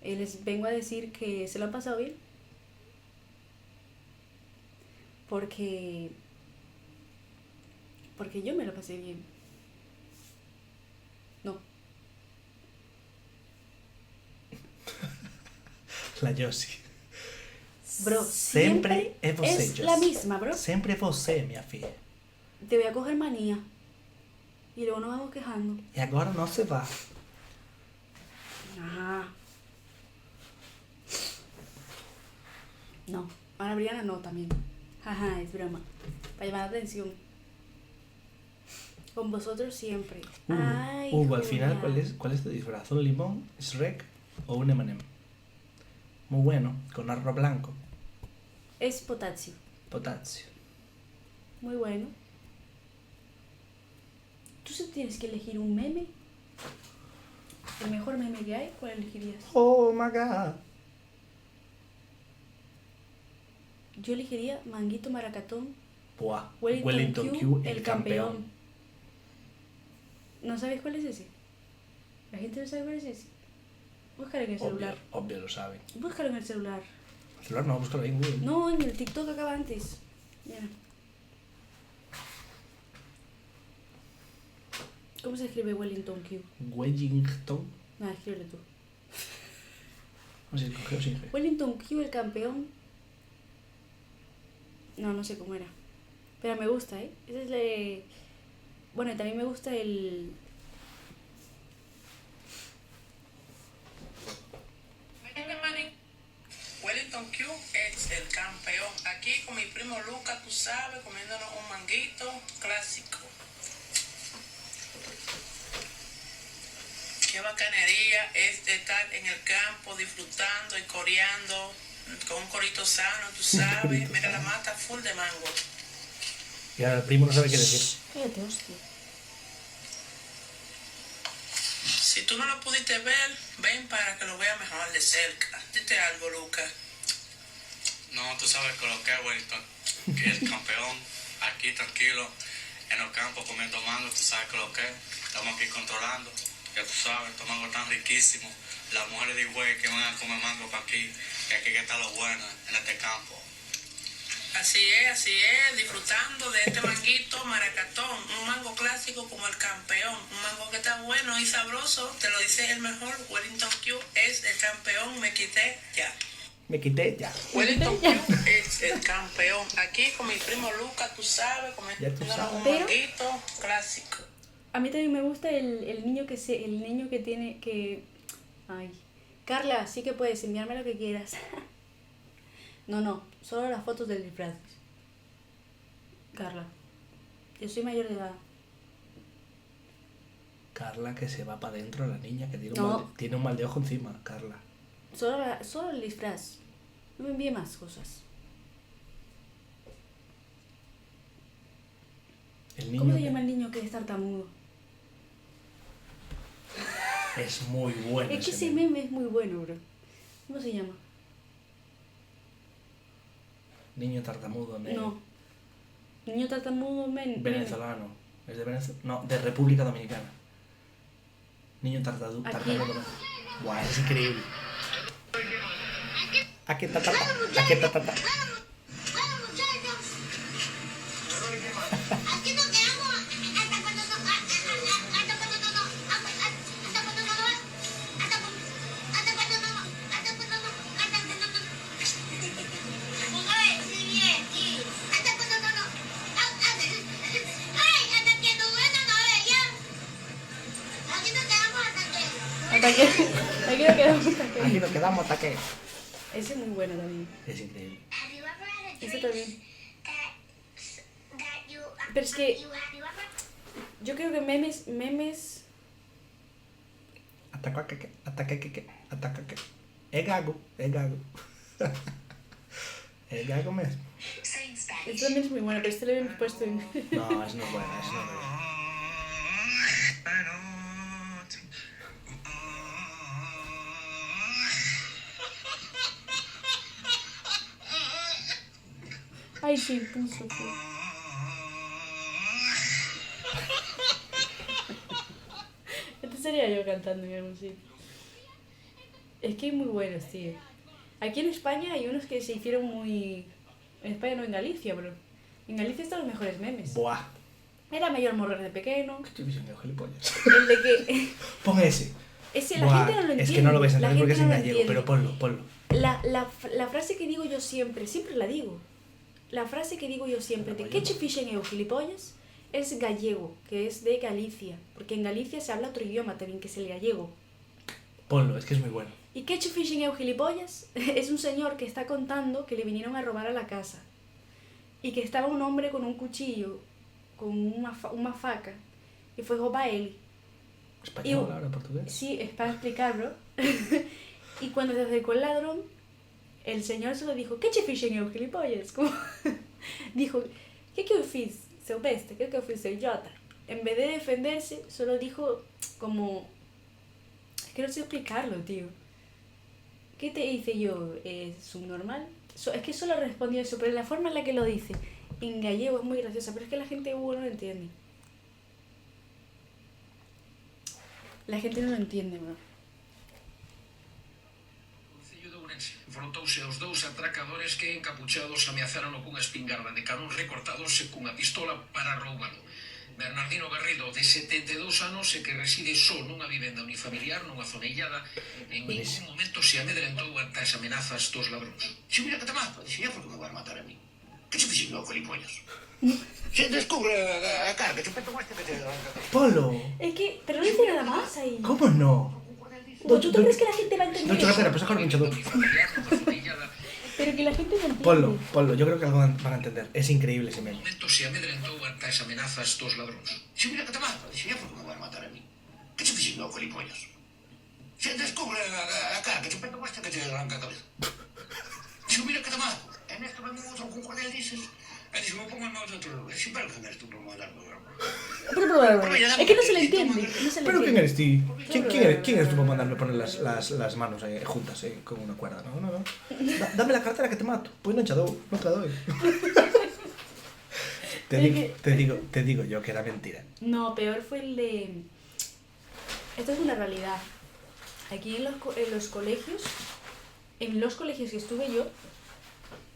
les vengo a decir que se lo han pasado bien. Porque yo me lo pasé bien. No. La Yossi. Bro, Sempre siempre é você, es Joss. la misma, bro. Sempre você, minha filha. Te voy a coger manía. Y luego nos vamos quejando. E agora não se vá. Ah. No, Ana Briana no también. Ajá, es broma. Para llamar la atención. Con vosotros siempre. Ay, Hugo, al final, Julia. ¿cuál es tu disfraz? ¿Un limón, Shrek o un M&M? Muy bueno, con arroz blanco, Es potasio. potasio. Muy bueno. Tú si tienes que elegir un meme, el mejor meme que hay, ¿cuál elegirías? Oh my god. Yo elegiría Manguito Maracatón. Buah. Wellington Q, el campeón. ¿No sabéis cuál es ese? ¿La gente no sabe cuál es ese? Búscalo en el celular. Obvio lo saben. Búscalo en el celular. El celular no, búscalo ahí en Google. No, en el TikTok acaba antes. Mira. ¿Cómo se escribe Wellington Q? Wellington. No, escríbelo tú. No sé si cogió sin G. Wellington Q, el campeón. No sé cómo era. Pero me gusta, ¿eh? Ese es el... Bueno, y también me gusta el... Wellington Q es el campeón. Aquí con mi primo Lucas, tú sabes, comiéndonos un manguito clásico. Qué bacanería es de estar en el campo disfrutando y coreando con un corito sano, tú sabes. Mira la mata full de mango. Y ahora el primo no sabe qué decir. Cállate, hostia. Si tú no lo pudiste ver, ven para que lo veas mejor de cerca. Dite algo, Lucas. No, tú sabes con lo que es Wellington, que es el campeón, aquí tranquilo, en los campos comiendo mango, tú sabes con lo que es, estamos aquí controlando, ya tú sabes, estos mangos tan riquísimos, las mujeres de güey que van a comer mango para aquí, que aquí que está lo bueno en este campo. Así es, disfrutando de este manguito maracatón, un mango clásico como el campeón, un mango que está bueno y sabroso, te lo dice el mejor, Wellington Q es el campeón, me quité ya. Me quité ya. Wellington Q es el campeón, aquí con mi primo Lucas, tú sabes, Ya tú comiendo sabes. un Pero- manguito clásico. A mí también me gusta el niño el niño que tiene que... Ay. Carla, sí que puedes enviarme lo que quieras. No, solo las fotos del disfraz. Carla, yo soy mayor de edad. Carla que se va para adentro, la niña que tiene, No. tiene un mal de ojo encima, Carla. Solo el disfraz. No me envíe más cosas. El niño ¿Cómo se que- llama el niño que es tartamudo? Es muy bueno. Es que ese ese meme. meme es muy bueno, bro. ¿Cómo se llama? Niño tartamudo, meme. No. Niño tartamudo meme. Venezolano. ¿Es de Venezuela? No, de República Dominicana. Niño Aquí. tartamudo. Guau, es increíble. Aquí ta ta ta. Aquí ta ta ta. Aquí nos quedamos hasta cuando Aquí nos quedamos hasta que... Aquí nos quedamos hasta que. Ese es muy bueno también. Es increíble. Ese también. Pero es que yo creo que memes... Hasta que. Hasta que. Hasta que. Es gago. Es gago. Es gago mesmo. Este también es muy bueno, pero este lo hemos puesto en... No, es no bueno, es no bueno. Ay, sí, puso, sí. Este sería yo cantando en algún sitio. Es que hay muy buenos, tío. Aquí en España hay unos que se hicieron muy... En España no, en Galicia, bro. En Galicia están los mejores memes. Buah. Era mayor morrer de pequeño. ¿Qué estoy diciendo, gilipollas? El de que... Pon ese. Ese, la Buah, gente no lo entiende. es que no lo ves a la entender porque es gente en no lo gallego, entiende. pero ponlo. La frase que digo yo siempre la digo. La frase que digo yo siempre de que che fixen eu gilipollas es gallego, que es de Galicia. Porque en Galicia se habla otro idioma también, que es el gallego. Ponlo, es que es muy bueno. ¿Y qué che fixen eu gilipollas? Es un señor que está contando que le vinieron a robar a la casa. Y que estaba un hombre con un cuchillo, con una faca, y fue robar a él. ¿Español Y- ahora, portugués? Sí, es para explicarlo. Y cuando se acercó el ladrón, el señor solo dijo, ¿qué che fixen eu, gilipollas? Como... dijo, ¿qué que eu fiz, seu besta? ¿Qué que eu fiz, seu idiota? En vez de defenderse, solo dijo como... Es que no sé explicarlo, tío. ¿Qué te hice yo? ¿Es subnormal? Es que solo respondió eso, pero la forma en la que lo dice en gallego es muy graciosa, pero es que la gente no lo entiende. La gente non lo entiende, bro. Concello de Ourense enfrontouse aos dous atracadores que encapuchados ameazaron cunha espingarda de carón recortados e cunha pistola para roubalo. Bernardino Garrido, de 72 anos e que reside só nunha vivenda unifamiliar nunha zona illada, en ningún momento se amedrentou ante as amenazas dos ladróns. Se mira que te mato, dixía, porque me vai a matar a mí. Que che fixen ao colipollas? Se descubre a cara, que te peto este que te arranca. Polo. Es que, pero no dice nada más ahí. ¿Cómo no? ¿Tú crees que la gente va a entender? No, chocatera, pues sacar un hinchador. Pero que la gente no entiende. Ponlo, yo creo que algo van a entender. Es increíble ese meme. En momento se amedrentou ante as amenazas dos ladróns. Se mira que te mato, dixía, porque me vai a matar a mí. Que che fixen ao colipollas? Se descubre a cara, que te peto este que te arranca a cabeza. Se mira que te mato. En esto me outro con cual dices. E dixo, me pongo en outro outro. E sempre que eres tú por mandar. Es que no se le entiende. ¿Pero quién eres tú? ¿Quién eres tú para mandarme a poner las manos juntas con una cuerda? No. Dame la cartera que te mato. Pues no te la doy. Te digo yo que era mentira. No, peor fue el de... Esto es una realidad. Aquí en los colegios que estuve yo...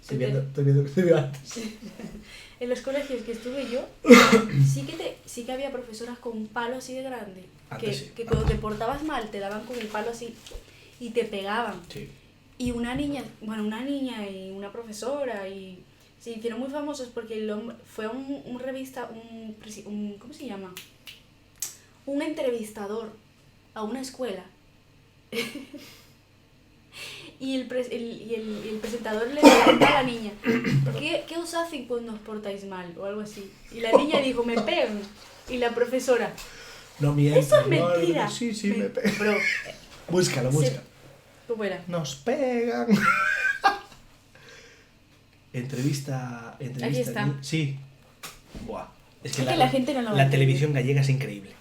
Estoy viendo que estoy antes. Sí. En los colegios que estuve yo, sí que había profesoras con un palo así de grande. Que cuando te portabas mal te daban con el palo así y te pegaban. Sí. Y una niña y una profesora y se hicieron muy famosos porque el hombre fue un revista, ¿cómo se llama? Un entrevistador a una escuela. Y el presentador le pregunta a la niña, ¿qué os hacen cuando os portáis mal? O algo así. Y la niña dijo, me pegan. Y la profesora, no mientas. Eso es mentira. No, sí, me pegan. Búscalo. ¿Cómo era? Nos pegan. Entrevista. Aquí está. Sí. Buah. Es que la gente no lo la ve. televisión gallega es increíble.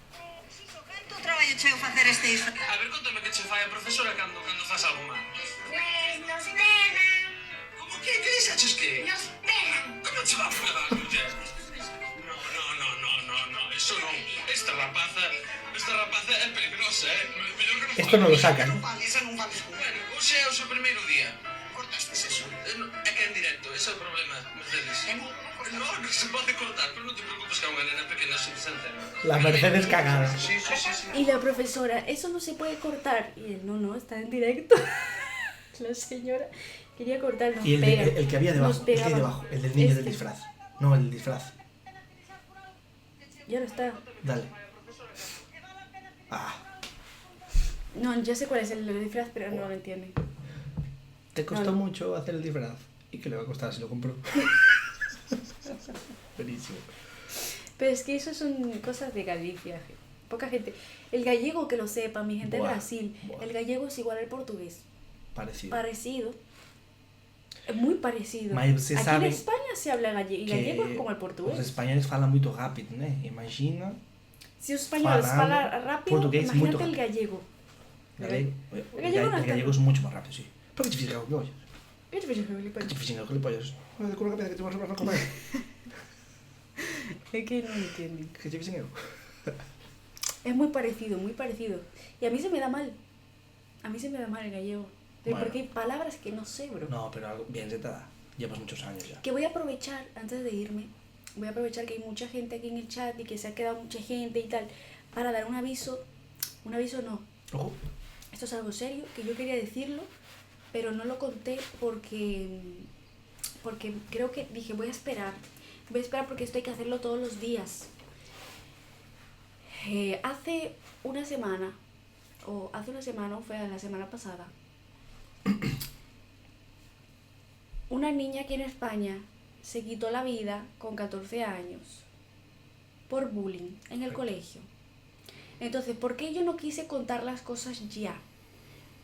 Canto traballo cheo facer este iso? A ver, contame que che fai a profesora cando faz algo mal. Pues nos pegan. Como que? Que dixaches que? Nos pegan. Como che va a pegar as mulleres? No, eso non. Esta rapaza é peligrosa, mellor que non Esto no lo sacan. Esa non vale. Bueno, hoxe é o seu primeiro día. Cortaste eso. É que é en directo, ese é o problema, Mercedes. No se pode cortar, pero non te preocupes que a unha nena pequena suficiente. La Mercedes cagada. Sí. Y la profesora, eso no se puede cortar. Y él, no, está en directo. La señora quería cortar, nos Y pegan. el que había debajo, el del niño del disfraz. No, el disfraz. Ya no está. Dale. Ah, No, yo sé cuál es el disfraz, pero no lo entiende. te costó No. mucho hacer el disfraz. ¿Y qué le va a costar si lo compró? Buenísimo. Pero es que eso son cosas de Galicia. Poca gente. El gallego que lo sepa, mi gente de Buah, Brasil. buah. El gallego es igual al portugués. Parecido. Es muy parecido. Mas você Aquí sabe en España se habla gallego. Y gallego es como el Os portugués. españoles falan muito rápido, né? Imagina. Si os españoles Falando falan rápido, portugués muy imagínate el rápido. gallego. Galego. gallego no El está. gallego es mucho más rápido, sí. ¿Por qué te fijas con pollos? ¿Qué te pasa, ¿Qué gilipollas? te fijas con pollos? No, de culo que te vas a comer. Es que no entienden. ¿Qué te fijas? Es muy parecido, muy parecido. Y a mí se me da mal. A mí se me da mal el gallego. Bueno. Porque hay palabras que no sé, bro. No, pero algo bien se te da. Llevas muchos años ya. Que voy a aprovechar, antes de irme, voy a aprovechar que hay mucha gente aquí en el chat y que se ha quedado mucha gente y tal, para dar un aviso. Un aviso no. Ojo. Esto es algo serio, que yo quería decirlo, pero no lo conté porque creo que dije, voy a esperar porque esto hay que hacerlo todos los días. Hace una semana, o fue la semana pasada, una niña aquí en España se quitó la vida con 14 años por bullying en el colegio. Entonces, ¿por qué yo no quise contar las cosas ya?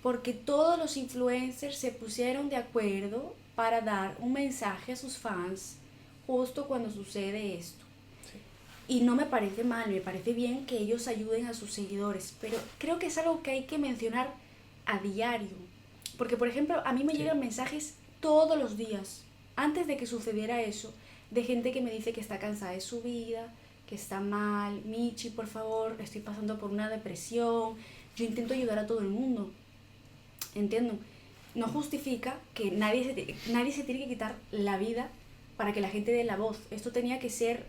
Porque todos los influencers se pusieron de acuerdo para dar un mensaje a sus fans justo cuando sucede esto. Y no me parece mal, me parece bien que ellos ayuden a sus seguidores, pero creo que es algo que hay que mencionar a diario. Porque, por ejemplo, a mí me llegan mensajes todos los días, antes de que sucediera eso, de gente que me dice que está cansada de su vida, que está mal, Michi, por favor, estoy pasando por una depresión. Yo intento ayudar a todo el mundo, entiendo. No justifica que nadie se tiene que quitar la vida para que la gente dé la voz. Esto tenía que ser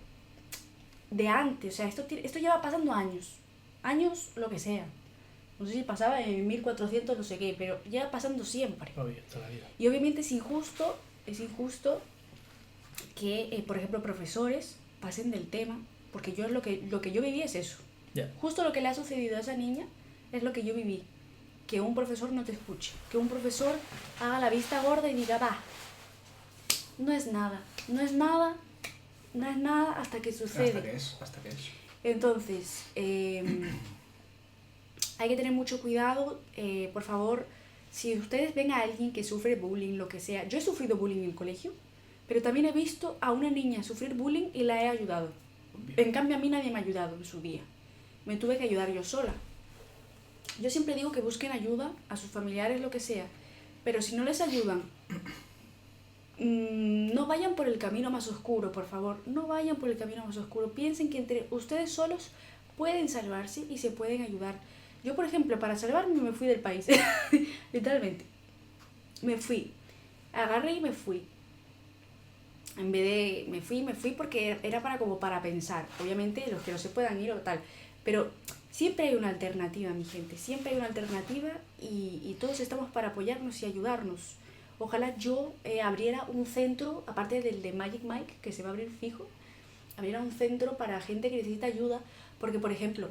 de antes, o sea, esto lleva pasando años lo que sea. No sé si pasaba en 1400 no sé qué, pero lleva pasando siempre. Obvio, toda la vida. Y obviamente es injusto que, por ejemplo, profesores pasen del tema, porque yo lo que yo viví es eso. Ya. Justo lo que le ha sucedido a esa niña es lo que yo viví. Que un profesor no te escuche, que un profesor haga la vista gorda y diga, va, no es nada hasta que sucede. Hasta que es. Entonces, hay que tener mucho cuidado, por favor, si ustedes ven a alguien que sufre bullying, lo que sea. Yo he sufrido bullying en el colegio, pero también he visto a una niña sufrir bullying y la he ayudado. En cambio, a mí nadie me ha ayudado en su día. Me tuve que ayudar yo sola. Yo siempre digo que busquen ayuda a sus familiares, lo que sea, pero si no les ayudan, no vayan por el camino más oscuro, por favor, no vayan por el camino más oscuro. Piensen que entre ustedes solos pueden salvarse y se pueden ayudar. Yo, por ejemplo, para salvarme me fui del país, literalmente. Me fui, agarré y me fui. En vez de me fui porque era para pensar. Obviamente los que no se puedan ir o tal, pero siempre hay una alternativa, mi gente, siempre hay una alternativa y todos estamos para apoyarnos y ayudarnos. Ojalá yo abriera un centro, aparte del de Magic Mike, que se va a abrir fijo, abriera un centro para gente que necesita ayuda, porque, por ejemplo,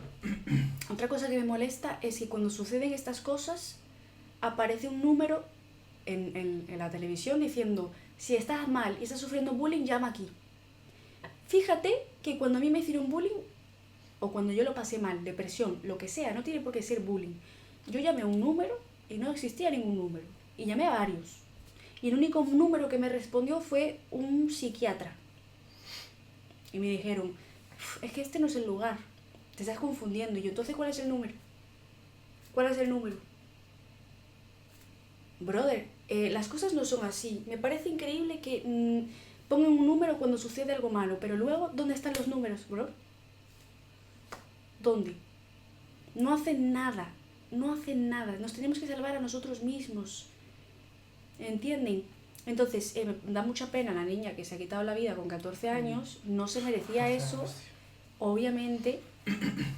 otra cosa que me molesta es que cuando suceden estas cosas, aparece un número en la televisión diciendo, si estás mal y estás sufriendo bullying, llama aquí. Fíjate que cuando a mí me hicieron bullying, o cuando yo lo pasé mal, depresión, lo que sea, no tiene por qué ser bullying. Yo llamé a un número y no existía ningún número. Y llamé a varios. Y el único número que me respondió fue un psiquiatra. Y me dijeron, es que este no es el lugar, te estás confundiendo. Y yo, entonces, ¿cuál es el número? ¿Cuál es el número? Brother, las cosas no son así. Me parece increíble que pongan un número cuando sucede algo malo, pero luego, ¿dónde están los números, bro? ¿Dónde? No hacen nada, nos tenemos que salvar a nosotros mismos, ¿entienden? Entonces, me da mucha pena la niña que se ha quitado la vida con 14 años, no se merecía eso, obviamente,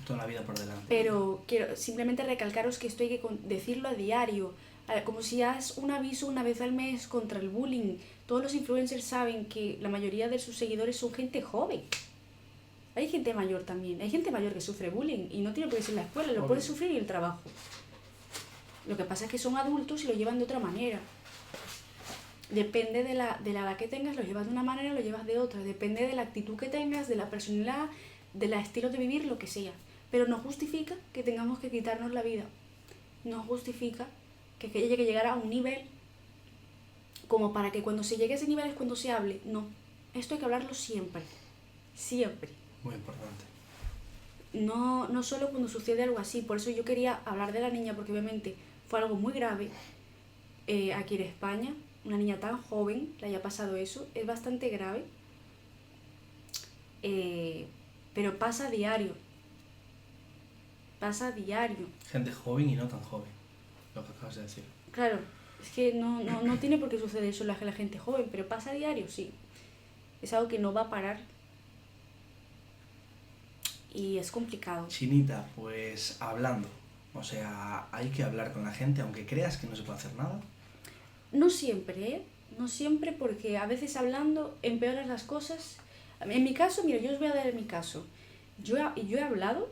toda la vida por delante. pero quiero simplemente recalcaros que esto hay que decirlo a diario, como si haces un aviso una vez al mes contra el bullying. Todos los influencers saben que la mayoría de sus seguidores son gente joven. Hay gente mayor también, hay gente mayor que sufre bullying y no tiene por qué ser en la escuela, lo puede sufrir en el trabajo. Lo que pasa es que son adultos y lo llevan de otra manera. Depende de la edad que tengas, lo llevas de una manera, lo llevas de otra. Depende de la actitud que tengas, de la personalidad, del estilo de vivir, lo que sea. Pero no justifica que tengamos que quitarnos la vida. No justifica que haya que llegar a un nivel como para que cuando se llegue a ese nivel es cuando se hable. No, esto hay que hablarlo siempre. Siempre. Muy importante. No solo cuando sucede algo así. Por eso yo quería hablar de la niña, porque obviamente fue algo muy grave aquí en España. Una niña tan joven le haya pasado eso, es bastante grave. Pero pasa a diario. Pasa a diario. Gente joven y no tan joven, lo que acabas de decir. Claro, es que no tiene por qué suceder eso la gente joven, pero pasa a diario, sí. Es algo que no va a parar. Y es complicado. Chinita, pues hablando. O sea, hay que hablar con la gente, aunque creas que no se puede hacer nada. No siempre, No siempre, porque a veces hablando empeoras las cosas. En mi caso, mira, yo os voy a dar mi caso. Yo he hablado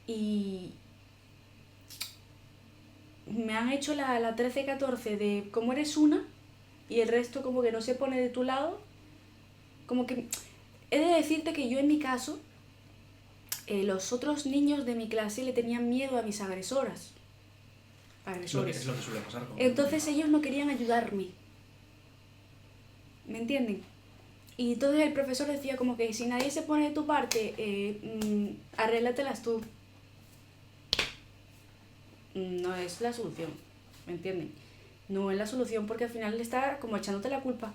y me han hecho la 13-14 de como eres una y el resto como que no se pone de tu lado. Como que he de decirte que yo en mi caso, los otros niños de mi clase le tenían miedo a mis agresores. Es lo que suele pasar. Entonces ellos no querían ayudarme. ¿Me entienden? Y entonces el profesor decía como que si nadie se pone de tu parte, arréglatelas tú. No es la solución, ¿me entienden? no es la solución, porque al final le está como echándote la culpa.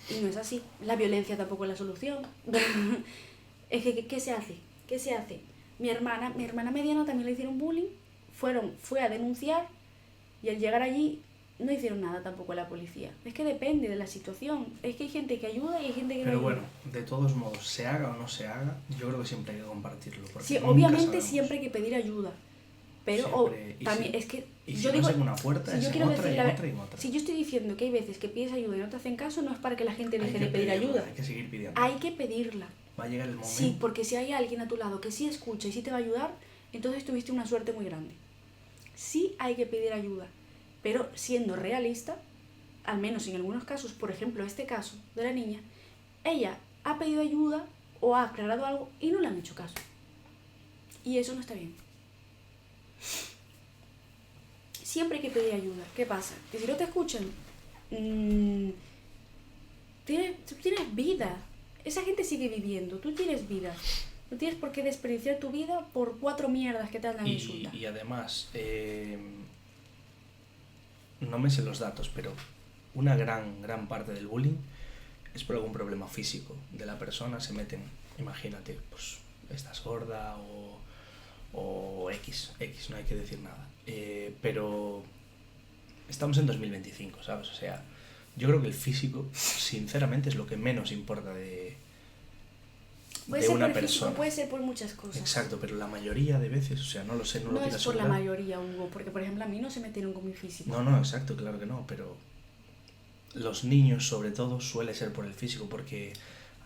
Y no es así. La violencia tampoco es la solución. Es que, ¿qué se hace? ¿Qué se hace? Mi hermana mediana también le hicieron bullying, fue a denunciar, y al llegar allí no hicieron nada tampoco a la policía. Es que depende de la situación. Es que hay gente que ayuda y hay gente que Pero no bueno, ayuda. de todos modos, se haga o no se haga, yo creo que siempre hay que compartirlo. Porque Sí, nunca obviamente sabemos. siempre hay que pedir ayuda. Pero Siempre, y también si- es que y si yo no digo, es en una puerta, si es yo en quiero otra, decir y la- en otra, y en otra. si yo estoy diciendo que hay veces que pides ayuda y no te hacen caso, no es para que la gente Hay deje que de pedir pedirla, ayuda. Hay que seguir pidiendo. Hay que pedirla. Va a llegar el momento. Sí, porque si hay alguien a tu lado que sí escucha y sí te va a ayudar, entonces tuviste una suerte muy grande. Sí hay que pedir ayuda, pero siendo realista, al menos en algunos casos, por ejemplo este caso de la niña, ella ha pedido ayuda o ha aclarado algo y no le han hecho caso. Y eso no está bien. Siempre hay que pedir ayuda. ¿Qué pasa? Que si no te escuchan, tú tienes vida. Esa gente sigue viviendo, tú tienes vida. No tienes por qué desperdiciar tu vida por 4 mierdas que te andan a insultar. Y además, no me sé los datos, pero una gran parte del bullying es por algún problema físico de la persona. Se meten, imagínate, pues estás gorda o X, no hay que decir nada. Pero estamos en 2025, ¿sabes? O sea, yo creo que el físico, sinceramente, es lo que menos importa de Puede de ser una por el físico, persona. puede ser por muchas cosas. Exacto, pero la mayoría de veces, o sea, no lo sé, no lo No quiero es por la asegurar. mayoría, Hugo, porque por ejemplo a mí no se metieron con mi físico. No, exacto, claro que no, pero los niños sobre todo suele ser por el físico, porque,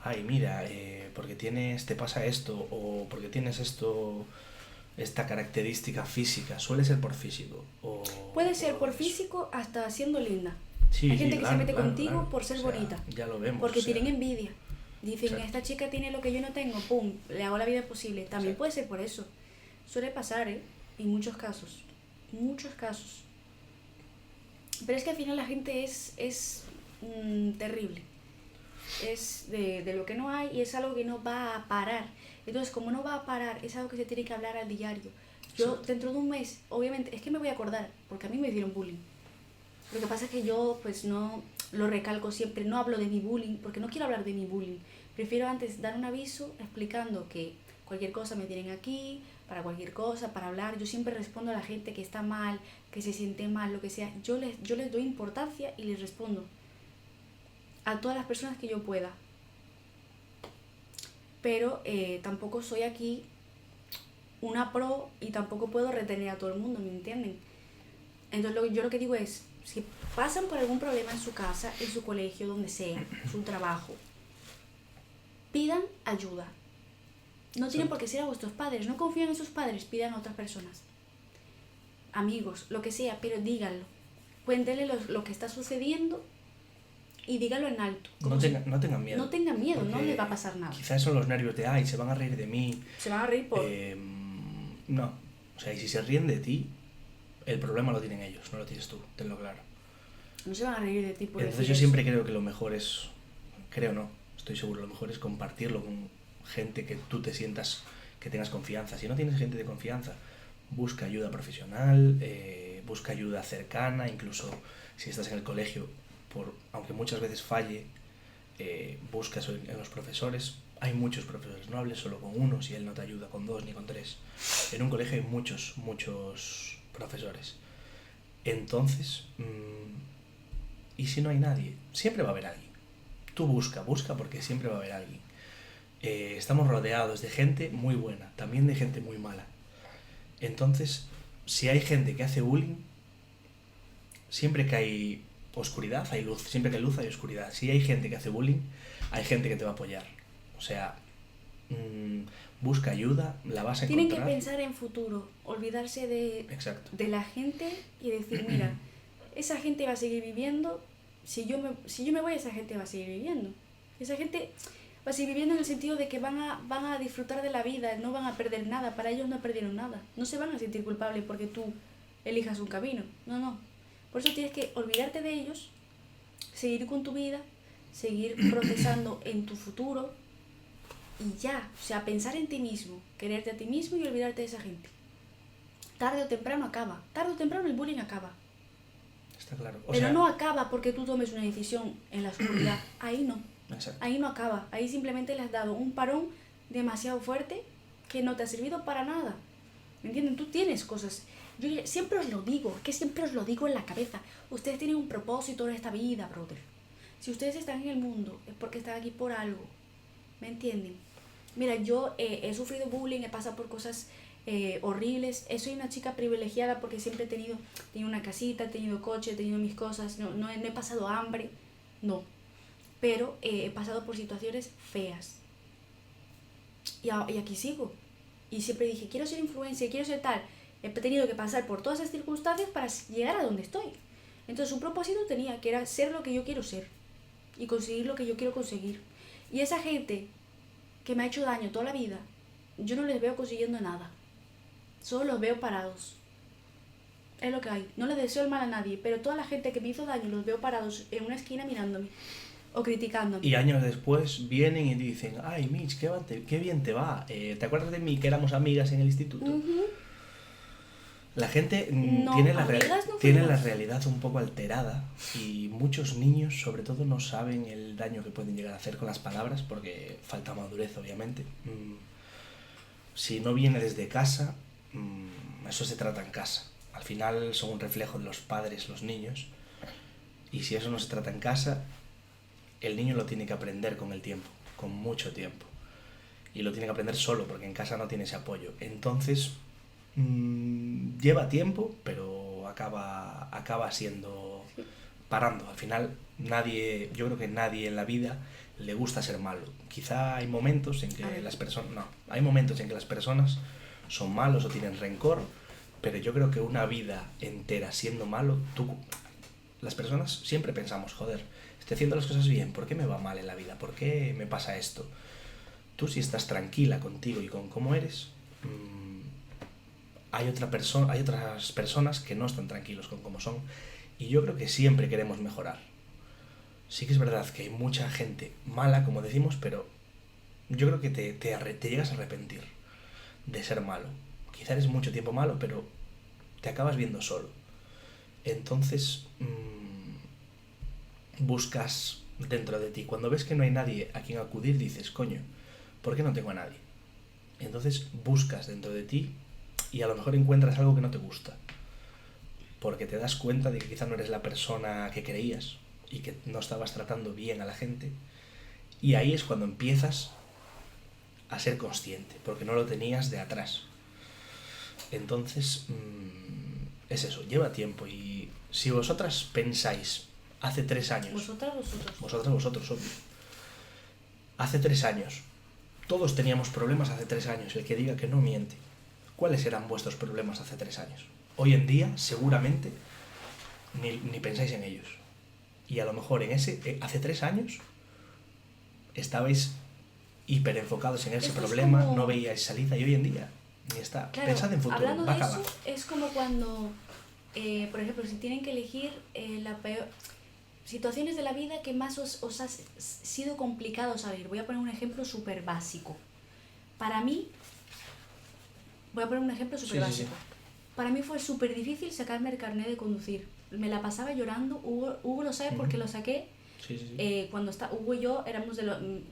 ay, mira, porque te pasa esto, o porque tienes esta característica física, suele ser por físico. Puede ser o por eso. físico hasta siendo linda. Sí, Hay sí, gente que claro, se mete claro, contigo claro. por ser O sea, bonita. Ya lo vemos. Porque o sea, tienen envidia. Dicen, Exacto. esta chica tiene lo que yo no tengo, pum, le hago la vida posible. También Exacto. puede ser por eso. Suele pasar, ¿eh? En muchos casos. Muchos casos. Pero es que al final la gente es terrible. Es de lo que no hay y es algo que no va a parar. Entonces, como no va a parar, es algo que se tiene que hablar al diario. Yo, Exacto. dentro de un mes, obviamente, es que me voy a acordar, porque a mí me hicieron bullying. Lo que pasa es que yo, pues no lo recalco siempre, no hablo de mi bullying, porque no quiero hablar de mi bullying. Prefiero antes dar un aviso explicando que cualquier cosa me tienen aquí, para cualquier cosa, para hablar. Yo siempre respondo a la gente que está mal, que se siente mal, lo que sea. Yo les doy importancia y les respondo a todas las personas que yo pueda. Pero tampoco soy aquí una pro y tampoco puedo retener a todo el mundo, ¿me entienden? Entonces yo lo que digo es, si pasan por algún problema en su casa, en su colegio, donde sea, su trabajo, pidan ayuda. No tienen por qué ser a vuestros padres, no confían en sus padres, pidan a otras personas. Amigos, lo que sea, pero díganlo. Cuéntenle lo que está sucediendo y díganlo en alto. No tengan miedo. No tengan miedo, no porque les va a pasar nada. Quizás son los nervios de, ay, se van a reír de mí. Se van a reír por... No, o sea, y si se ríen de ti, el problema lo tienen ellos, no lo tienes tú, tenlo claro. No se van a reír de ti por Entonces decir yo eso. siempre creo que lo mejor es, estoy seguro, lo mejor es compartirlo con gente que tú te sientas, que tengas confianza. Si no tienes gente de confianza, busca ayuda profesional, busca ayuda cercana, incluso si estás en el colegio, aunque muchas veces falle, busca eso en los profesores. Hay muchos profesores, no hables solo con uno si él no te ayuda con 2 ni con 3. En un colegio hay muchos profesores. Entonces, ¿y si no hay nadie? Siempre va a haber alguien. Tú busca porque siempre va a haber alguien. Estamos rodeados de gente muy buena, también de gente muy mala. Entonces, si hay gente que hace bullying, siempre que hay oscuridad, hay luz. Siempre que hay luz, hay oscuridad. Si hay gente que hace bullying, hay gente que te va a apoyar. O sea, busca ayuda, la vas a Tienen encontrar. que pensar en futuro, olvidarse Exacto. de la gente y decir, mira, esa gente va a seguir viviendo, si yo me voy, esa gente va a seguir viviendo. Esa gente va a seguir viviendo en el sentido de que van a disfrutar de la vida, no van a perder nada, para ellos no perdieron nada. No se van a sentir culpables porque tú elijas un camino, no. Por eso tienes que olvidarte de ellos, seguir con tu vida, seguir procesando en tu futuro y ya, o sea, pensar en ti mismo, quererte a ti mismo y olvidarte de esa gente. Tarde o temprano acaba, tarde o temprano el bullying acaba. Está claro. Pero no acaba porque tú tomes una decisión en la oscuridad. Ahí no. Exacto. Ahí no acaba. Ahí simplemente le has dado un parón demasiado fuerte que no te ha servido para nada. ¿Me entienden? Tú tienes cosas. Yo siempre os lo digo, que siempre os lo digo en la cabeza. Ustedes tienen un propósito en esta vida, brother. Si ustedes están en el mundo, es porque están aquí por algo. ¿Me entienden? Mira, yo he sufrido bullying, he pasado por cosas horribles. Soy una chica privilegiada porque siempre he tenido una casita, he tenido coche, he tenido mis cosas. No he pasado hambre, no. Pero he pasado por situaciones feas. Y aquí sigo. Y siempre dije, quiero ser influencer, quiero ser tal. He tenido que pasar por todas esas circunstancias para llegar a donde estoy. Entonces, un propósito tenía, que era ser lo que yo quiero ser. Y conseguir lo que yo quiero conseguir. Y esa gente que me ha hecho daño toda la vida, yo no les veo consiguiendo nada. Solo los veo parados. Es lo que hay. No les deseo el mal a nadie, pero toda la gente que me hizo daño los veo parados en una esquina mirándome. O criticándome. Y años después vienen y dicen, ay, Mitch, qué bien te va. ¿Te acuerdas de mí que éramos amigas en el instituto? Uh-huh. La gente No, tiene no la realidad un poco alterada y muchos niños, sobre todo, no saben el daño que pueden llegar a hacer con las palabras porque falta madurez, obviamente. Si no viene desde casa, eso se trata en casa. Al final son un reflejo de los padres, los niños. Y si eso no se trata en casa, el niño lo tiene que aprender con el tiempo, con mucho tiempo. Y lo tiene que aprender solo porque en casa no tiene ese apoyo. Entonces, lleva tiempo, pero acaba siendo parando. Al final, yo creo que nadie en la vida le gusta ser malo. Quizá hay momentos en que hay momentos en que las personas son malos o tienen rencor, pero yo creo que una vida entera siendo malo, las personas siempre pensamos, joder, estoy haciendo las cosas bien, ¿por qué me va mal en la vida? ¿Por qué me pasa esto? Tú, si estás tranquila contigo y con cómo eres, hay otras personas que no están tranquilos con cómo son, y yo creo que siempre queremos mejorar. Sí que es verdad que hay mucha gente mala, como decimos, pero yo creo que te llegas a arrepentir de ser malo. Quizá eres mucho tiempo malo, pero te acabas viendo solo. Entonces, buscas dentro de ti. Cuando ves que no hay nadie a quien acudir, dices, coño, ¿por qué no tengo a nadie? Entonces buscas dentro de ti y a lo mejor encuentras algo que no te gusta. Porque te das cuenta de que quizá no eres la persona que creías y que no estabas tratando bien a la gente. Y ahí es cuando empiezas a ser consciente, porque no lo tenías de atrás. Entonces, es eso, lleva tiempo. Y si vosotras pensáis, hace 3 años... Vosotros, obvio. Hace 3 años, todos teníamos problemas hace 3 años. El que diga que no miente. ¿Cuáles eran vuestros problemas hace 3 años? Hoy en día, seguramente, ni pensáis en ellos. Y a lo mejor hace 3 años, estabais hiper enfocados en ese problema, no veíais salida, y hoy en día ni está. Claro, pensad en futuro, hablando va a de acabar. eso, es como cuando, por ejemplo, si tienen que elegir la peor situaciones de la vida que más os ha sido complicado salir. Voy a poner un ejemplo súper básico. Para mí, Sí. Para mí fue súper difícil sacarme el carnet de conducir. Me la pasaba llorando. Hugo lo sabe porque lo saqué. Sí. Cuando Hugo y yo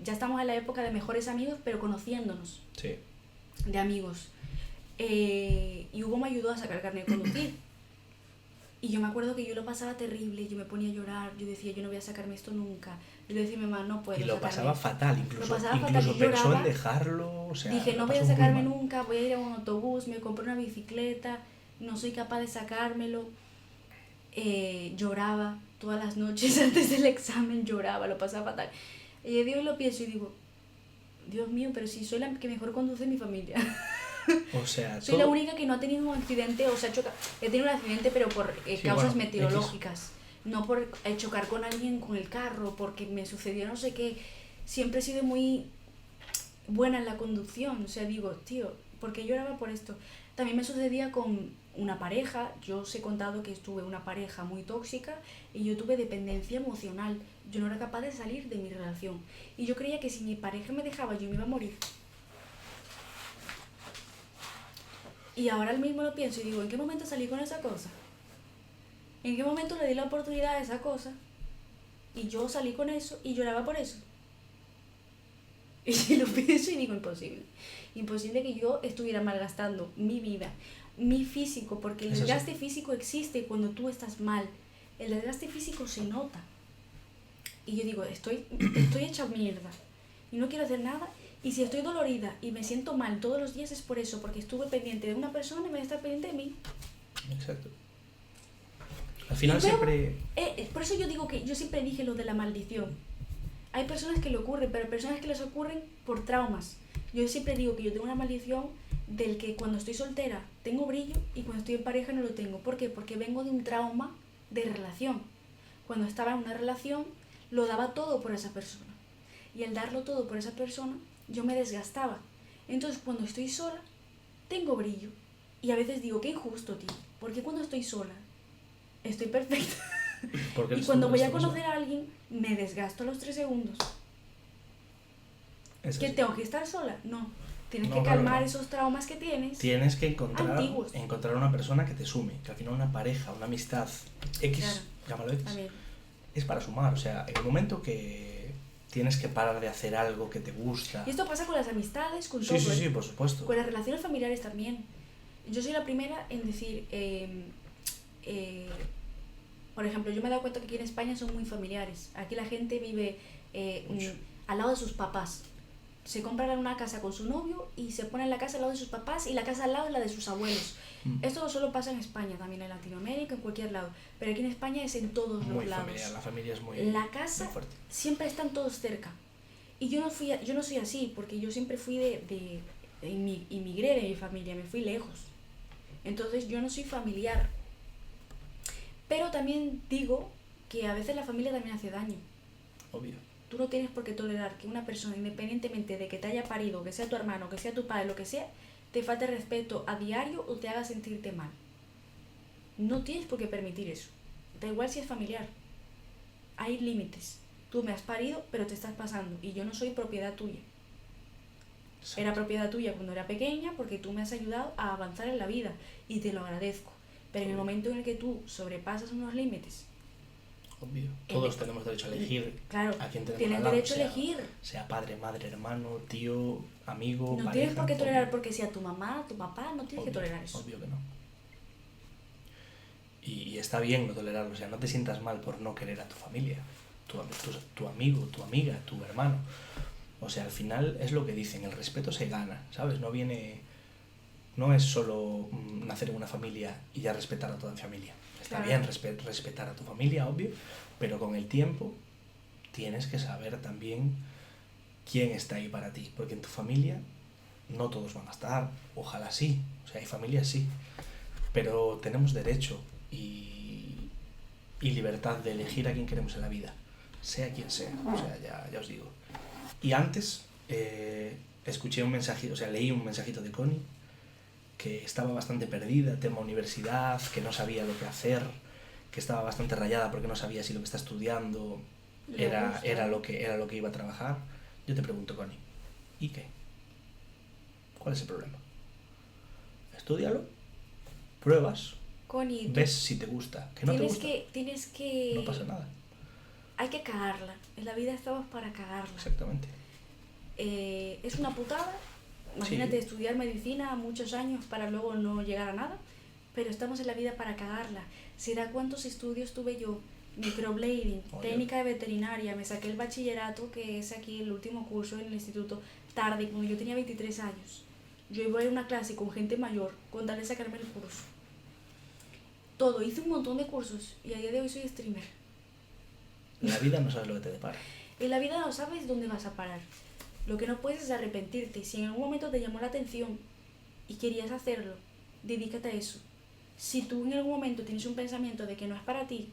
ya estamos en la época de mejores amigos, pero conociéndonos. Sí. De amigos. Y Hugo me ayudó a sacar el carnet de conducir. Y yo me acuerdo que yo lo pasaba terrible, yo me ponía a llorar, yo decía, yo no voy a sacarme esto nunca. Yo le decía a mi mamá, no puedo Y lo sacarme. pasaba fatal, incluso yo pensó lloraba. en dejarlo, o sea... Dije, no lo voy a pasó muy sacarme mal. nunca, voy a ir a un autobús, me compré una bicicleta, no soy capaz de sacármelo. Lloraba todas las noches antes del examen, lloraba, lo pasaba fatal. Y Dios lo pienso y digo, Dios mío, pero si soy la que mejor conduce en mi familia. O sea, soy la única que no ha tenido un accidente, o sea, he tenido un accidente pero por causas meteorológicas, no por chocar con alguien con el carro, porque me sucedió no sé qué. Siempre he sido muy buena en la conducción, o sea, digo, tío, ¿por qué lloraba por esto? También me sucedía con una pareja. Yo os he contado que estuve una pareja muy tóxica y yo tuve dependencia emocional. Yo no era capaz de salir de mi relación y yo creía que si mi pareja me dejaba yo me iba a morir. Y ahora mismo lo pienso y digo, ¿en qué momento salí con esa cosa? ¿En qué momento le di la oportunidad a esa cosa? Y yo salí con eso y lloraba por eso. Y lo pienso y digo, imposible. Imposible que yo estuviera malgastando mi vida, mi físico, porque el desgaste físico existe cuando tú estás mal. El desgaste físico se nota. Y yo digo, estoy hecha mierda y no quiero hacer nada. Y si estoy dolorida y me siento mal todos los días es por eso, porque estuve pendiente de una persona y me voy a estar pendiente de mí. Exacto. Al final Pero, siempre... por eso yo digo que yo siempre dije lo de la maldición. Hay personas que le ocurren, pero hay personas que les ocurren por traumas. Yo siempre digo que yo tengo una maldición del que cuando estoy soltera tengo brillo y cuando estoy en pareja no lo tengo. ¿Por qué? Porque vengo de un trauma de relación. Cuando estaba en una relación lo daba todo por esa persona. Y al darlo todo por esa persona yo me desgastaba. Entonces cuando estoy sola tengo brillo. Y a veces digo, qué injusto, tío. Porque cuando estoy sola estoy perfecta. Y cuando voy a conocer a alguien me desgasto a los 3 segundos. ¿Que tengo que estar sola? No. Tienes que calmar esos traumas que tienes. Tienes que encontrar una persona que te sume. Que al final una pareja, una amistad X, claro, llámalo X, también, es para sumar. O sea, en el momento que tienes que parar de hacer algo que te gusta... Y esto pasa con las amistades, con todo. Sí, por supuesto. Con las relaciones familiares también. Yo soy la primera en decir... por ejemplo, yo me he dado cuenta que aquí en España son muy familiares. Aquí la gente vive al lado de sus papás. Se compran una casa con su novio y se ponen la casa al lado de sus papás y la casa al lado es la de sus abuelos. Esto no solo pasa en España, también en Latinoamérica, en cualquier lado. Pero aquí en España es en todos los lados. Familiar, la familia es muy La casa muy fuerte. Siempre están todos cerca. Y yo no soy así, porque yo siempre fui emigré de mi familia, me fui lejos. Entonces yo no soy familiar. Pero también digo que a veces la familia también hace daño. Obvio. Tú no tienes por qué tolerar que una persona, independientemente de que te haya parido, que sea tu hermano, que sea tu padre, lo que sea, te falte respeto a diario o te haga sentirte mal. No tienes por qué permitir eso. Da igual si es familiar. Hay límites. Tú me has parido, pero te estás pasando. Y yo no soy propiedad tuya. Exacto. Era propiedad tuya cuando era pequeña porque tú me has ayudado a avanzar en la vida. Y te lo agradezco. Pero en el momento en el que tú sobrepasas unos límites... Obvio. Todos tenemos derecho a elegir, claro, a quién tenemos tienes al lado, derecho a elegir. Sea padre, madre, hermano, tío, amigo, no pareja. Tienes por qué tolerar porque sea tu mamá, tu papá, no tienes que tolerar eso. Obvio que no. Y está bien no tolerarlo, o sea, no te sientas mal por no querer a tu familia, tu amigo, tu amiga, tu hermano. O sea, al final es lo que dicen, el respeto se gana, ¿sabes? No es solo nacer en una familia y ya respetar a toda la familia. Está bien respetar a tu familia, obvio, pero con el tiempo tienes que saber también quién está ahí para ti, porque en tu familia no todos van a estar, ojalá sí, o sea, hay familias sí, pero tenemos derecho y libertad de elegir a quién queremos en la vida, sea quien sea, o sea, ya os digo. Y antes escuché un mensajito, o sea, leí un mensajito de Connie, que estaba bastante perdida, tema universidad, que no sabía lo que hacer, que estaba bastante rayada porque no sabía si lo que está estudiando era lo que iba a trabajar. Yo te pregunto, Connie, ¿y qué? ¿Cuál es el problema? Estúdialo, pruebas, Connie, ves si te gusta, que no te gusta. Tienes que... No pasa nada. Hay que cagarla. En la vida estamos para cagarla. Exactamente. Es una putada. Imagínate estudiar medicina muchos años para luego no llegar a nada, pero estamos en la vida para cagarla. ¿Será cuántos estudios tuve yo? Microblading, técnica de veterinaria, me saqué el bachillerato, que es aquí el último curso en el instituto, tarde, cuando yo tenía 23 años. Yo iba a ir a una clase con gente mayor, con tal de sacarme el curso. Todo, hice un montón de cursos y a día de hoy soy streamer. En la vida no sabes lo que te depara. En la vida no sabes dónde vas a parar. Lo que no puedes es arrepentirte. Si en algún momento te llamó la atención y querías hacerlo, dedícate a eso. Si tú en algún momento tienes un pensamiento de que no es para ti,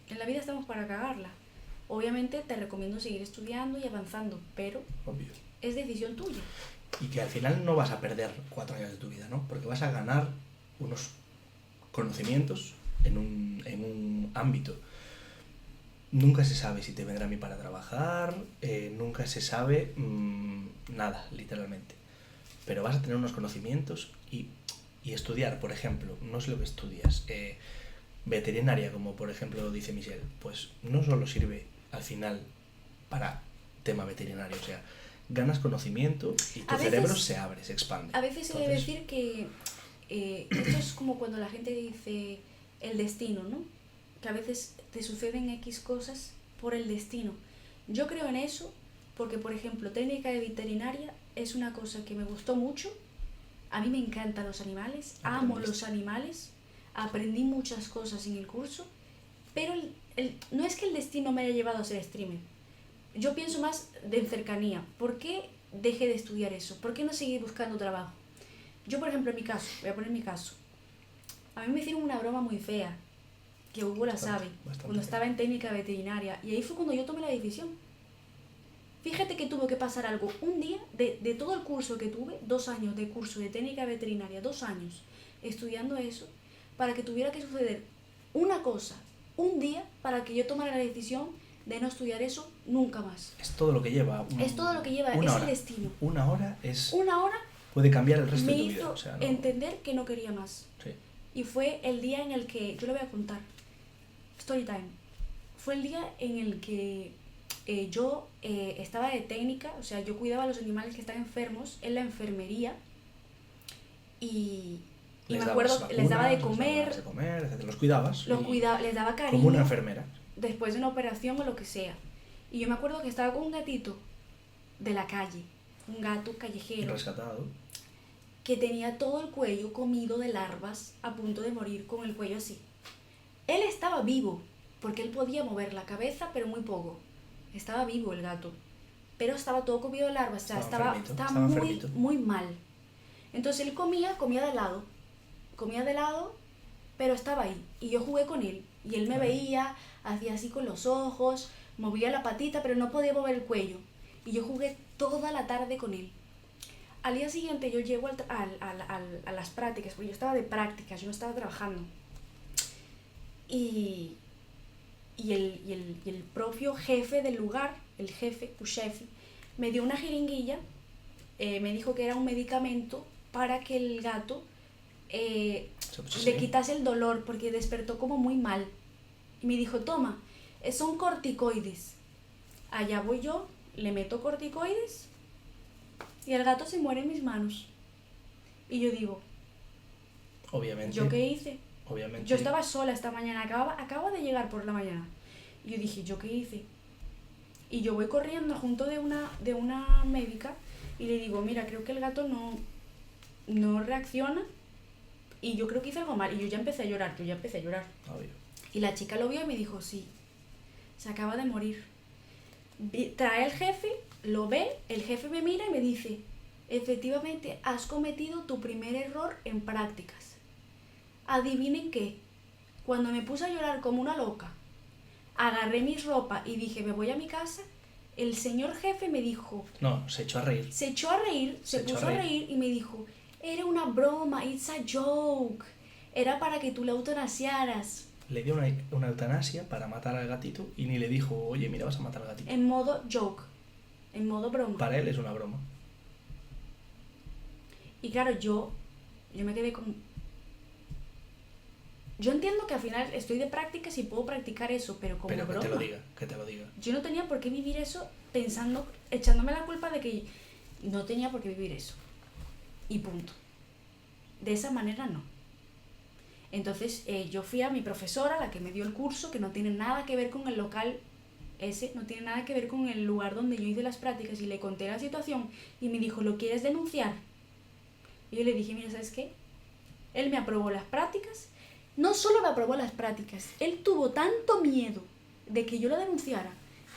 en la vida estamos para cagarla. Obviamente te recomiendo seguir estudiando y avanzando, pero obvio, es decisión tuya. Y que al final no vas a perder 4 años de tu vida, ¿no? Porque vas a ganar unos conocimientos en un ámbito. Nunca se sabe si te vendrá a mí para trabajar, nunca se sabe nada, literalmente. Pero vas a tener unos conocimientos y estudiar, por ejemplo, no sé lo que estudias, veterinaria, como por ejemplo dice Michelle, pues no solo sirve al final para tema veterinario, o sea, ganas conocimiento y tu cerebro se abre, se expande. A veces se debe decir que esto es como cuando la gente dice el destino, ¿no? Que a veces te suceden X cosas por el destino. Yo creo en eso porque, por ejemplo, técnica de veterinaria es una cosa que me gustó mucho. A mí me encantan los animales, amo los animales, aprendí muchas cosas en el curso, pero no es que el destino me haya llevado a ser streamer. Yo pienso más de cercanía. ¿Por qué dejé de estudiar eso? ¿Por qué no seguí buscando trabajo? Yo, por ejemplo, en mi caso, voy a poner mi caso. A mí me hicieron una broma muy fea, que Hugo la sabe, cuando estaba en técnica veterinaria, y ahí fue cuando yo tomé la decisión. Fíjate que tuvo que pasar algo un día, de todo el curso que tuve, 2 años de curso de técnica veterinaria, 2 años estudiando eso, para que tuviera que suceder una cosa, un día, para que yo tomara la decisión de no estudiar eso nunca más. Es todo lo que lleva. Es todo lo que lleva, es el destino. Una hora es... Una hora puede cambiar el resto me de tu hizo vida. O sea, no... entender que no quería más. Sí. Y fue el día en el que, yo lo voy a contar, story time, fue el día en el que yo estaba de técnica, o sea, yo cuidaba a los animales que estaban enfermos en la enfermería y me acuerdo, vacunas, les daba de comer, los cuidabas. Les daba cariño. Como una enfermera. Después de una operación o lo que sea. Y yo me acuerdo que estaba con un gatito de la calle, un gato callejero. Rescatado. Que tenía todo el cuello comido de larvas, a punto de morir con el cuello así. Él estaba vivo, porque él podía mover la cabeza, pero muy poco. Estaba vivo el gato, pero estaba todo comido de larvas, o sea, estaba muy mal. Entonces él comía de lado, pero estaba ahí. Y yo jugué con él, y él me veía, hacía así con los ojos, movía la patita, pero no podía mover el cuello. Y yo jugué toda la tarde con él. Al día siguiente yo llego a las prácticas, porque yo estaba de prácticas, yo no estaba trabajando. Y el propio jefe del lugar, el jefe, me dio una jeringuilla, me dijo que era un medicamento para que el gato le quitase el dolor, porque despertó como muy mal. Y me dijo, toma, son corticoides. Allá voy yo, le meto corticoides y el gato se muere en mis manos. Y yo digo, obviamente. ¿Yo qué hice? Obviamente. Yo estaba sola esta mañana, acabo de llegar por la mañana. Y yo dije, ¿yo qué hice? Y yo voy corriendo junto de una médica y le digo, mira, creo que el gato no reacciona y yo creo que hice algo mal. Y yo ya empecé a llorar. Obvio. Y la chica lo vio y me dijo, sí, se acaba de morir. Trae el jefe, lo ve, el jefe me mira y me dice, efectivamente, has cometido tu primer error en prácticas. Adivinen qué, cuando me puse a llorar como una loca, agarré mi ropa y dije, me voy a mi casa, el señor jefe me dijo... No, se echó a reír. Se puso a reír y me dijo, era una broma, it's a joke, era para que tú la eutanasiaras. Le dio una eutanasia para matar al gatito y ni le dijo, oye, mira, vas a matar al gatito. En modo joke, en modo broma. Para él es una broma. Y claro, yo me quedé con... Yo entiendo que al final estoy de prácticas y puedo practicar eso, pero como broma. Pero que te lo diga. Yo no tenía por qué vivir eso pensando, echándome la culpa de que no tenía por qué vivir eso. Y punto. De esa manera no. Entonces yo fui a mi profesora, la que me dio el curso, que no tiene nada que ver con el local ese, no tiene nada que ver con el lugar donde yo hice las prácticas, y le conté la situación y me dijo, ¿lo quieres denunciar? Y yo le dije, mira, ¿sabes qué? Él me aprobó las prácticas. No solo me aprobó las prácticas, él tuvo tanto miedo de que yo lo denunciara,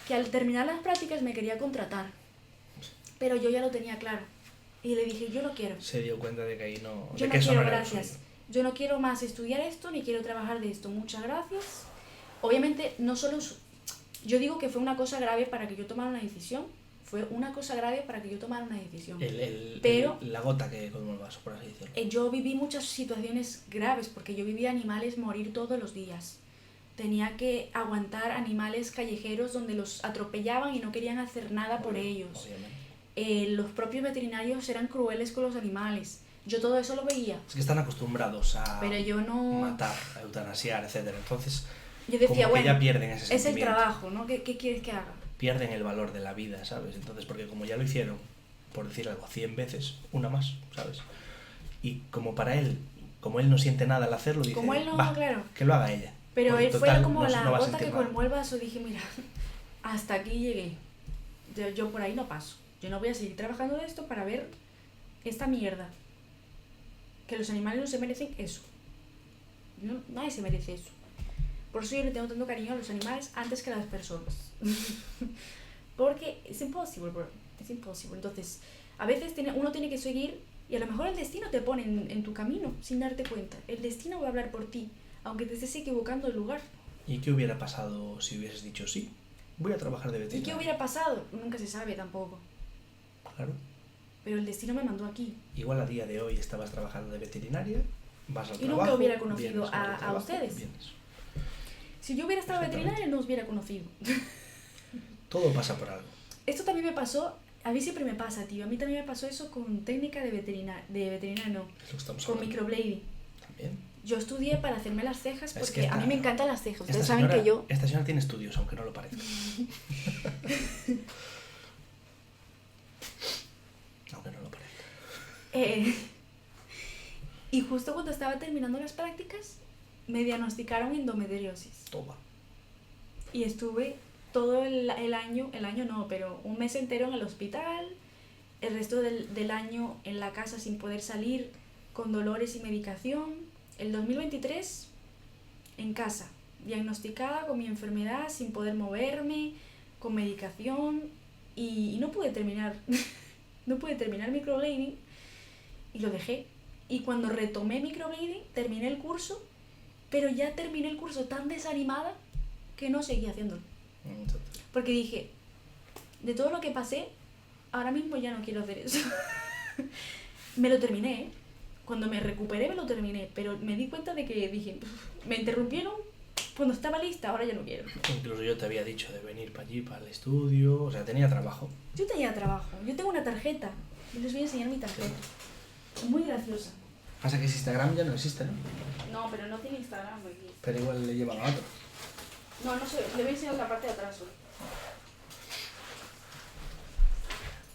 que al terminar las prácticas me quería contratar. Pero yo ya lo tenía claro. Y le dije, yo no quiero. Se dio cuenta de que ahí no... Yo no quiero, gracias. Yo no quiero más estudiar esto, ni quiero trabajar de esto. Muchas gracias. Obviamente, no solo... Yo digo que fue una cosa grave para que yo tomara una decisión. Fue una cosa grave para que yo tomara una decisión. Pero la gota que colmó el vaso, por así decirlo. Yo viví muchas situaciones graves, porque yo vivía animales morir todos los días. Tenía que aguantar animales callejeros donde los atropellaban y no querían hacer nada por ellos. Los propios veterinarios eran crueles con los animales. Yo todo eso lo veía. Es que están acostumbrados a Pero yo no... matar, a eutanasiar, etcétera. Entonces, Yo decía, como que ya bueno, pierden ese es el sentimiento. trabajo, ¿no? ¿Qué quieres que haga? Pierden el valor de la vida, ¿sabes? Entonces, porque como ya lo hicieron, por decir algo, 100 veces, una más, ¿sabes? Y como para él, como él no siente nada al hacerlo, dice, Como él no, va, claro. que lo haga ella. Pero Porque él fue total, como no- la no va a gota sentir que nada. colmó el vaso. Dije, mira, hasta aquí llegué. Yo por ahí no paso. Yo no voy a seguir trabajando de esto para ver esta mierda. Que los animales no se merecen eso. Nadie se merece eso. Por eso yo le tengo tanto cariño a los animales antes que a las personas. Porque es imposible, bro. Es imposible. Entonces, a veces uno tiene que seguir y a lo mejor el destino te pone en tu camino sin darte cuenta. El destino va a hablar por ti, aunque te estés equivocando el lugar. ¿Y qué hubiera pasado si hubieses dicho sí? Voy a trabajar de ¿Y veterinario. qué hubiera pasado? Nunca se sabe tampoco. Claro. Pero el destino me mandó aquí. Igual a día de hoy estabas trabajando de veterinaria, vas al Y trabajo... nunca hubiera conocido vienes, vas al a trabajo, ustedes. vienes. Si yo hubiera estado Exactamente. veterinaria, no os hubiera conocido. Todo pasa por algo. Esto también me pasó, a mí siempre me pasa, tío. A mí también me pasó eso con técnica de veterinaria no, Es lo que estamos con hablando. microblading. También. Yo estudié para hacerme las cejas Es porque que a mí me encantan las cejas. Ustedes Esta saben señora- que yo... Esta señora tiene estudios, aunque no lo parezca. Aunque no lo parezca. Y justo cuando estaba terminando las prácticas, me diagnosticaron endometriosis. Toma. Y estuve todo el año no, pero un mes entero en el hospital, el resto del año en la casa sin poder salir, con dolores y medicación. El 2023 en casa, diagnosticada con mi enfermedad, sin poder moverme, con medicación, y no pude terminar, no pude terminar microblading y lo dejé. Y cuando retomé microblading, terminé el curso, pero ya terminé el curso tan desanimada que no seguí haciéndolo. Porque dije, de todo lo que pasé, ahora mismo ya no quiero hacer eso. Me lo terminé, ¿eh? Cuando me recuperé me lo terminé, pero me di cuenta de que dije, me interrumpieron cuando estaba lista, ahora ya no quiero. Incluso yo te había dicho de venir para allí, para el estudio, o sea, tenía trabajo. Yo tenía trabajo, yo tengo una tarjeta, yo les voy a enseñar mi tarjeta. Muy graciosa. Pasa que ese Instagram ya no existe, ¿no? No, pero no tiene Instagram aquí. Pero igual le llevan a otro. No, no sé, le voy a enseñar la parte de atrás solo.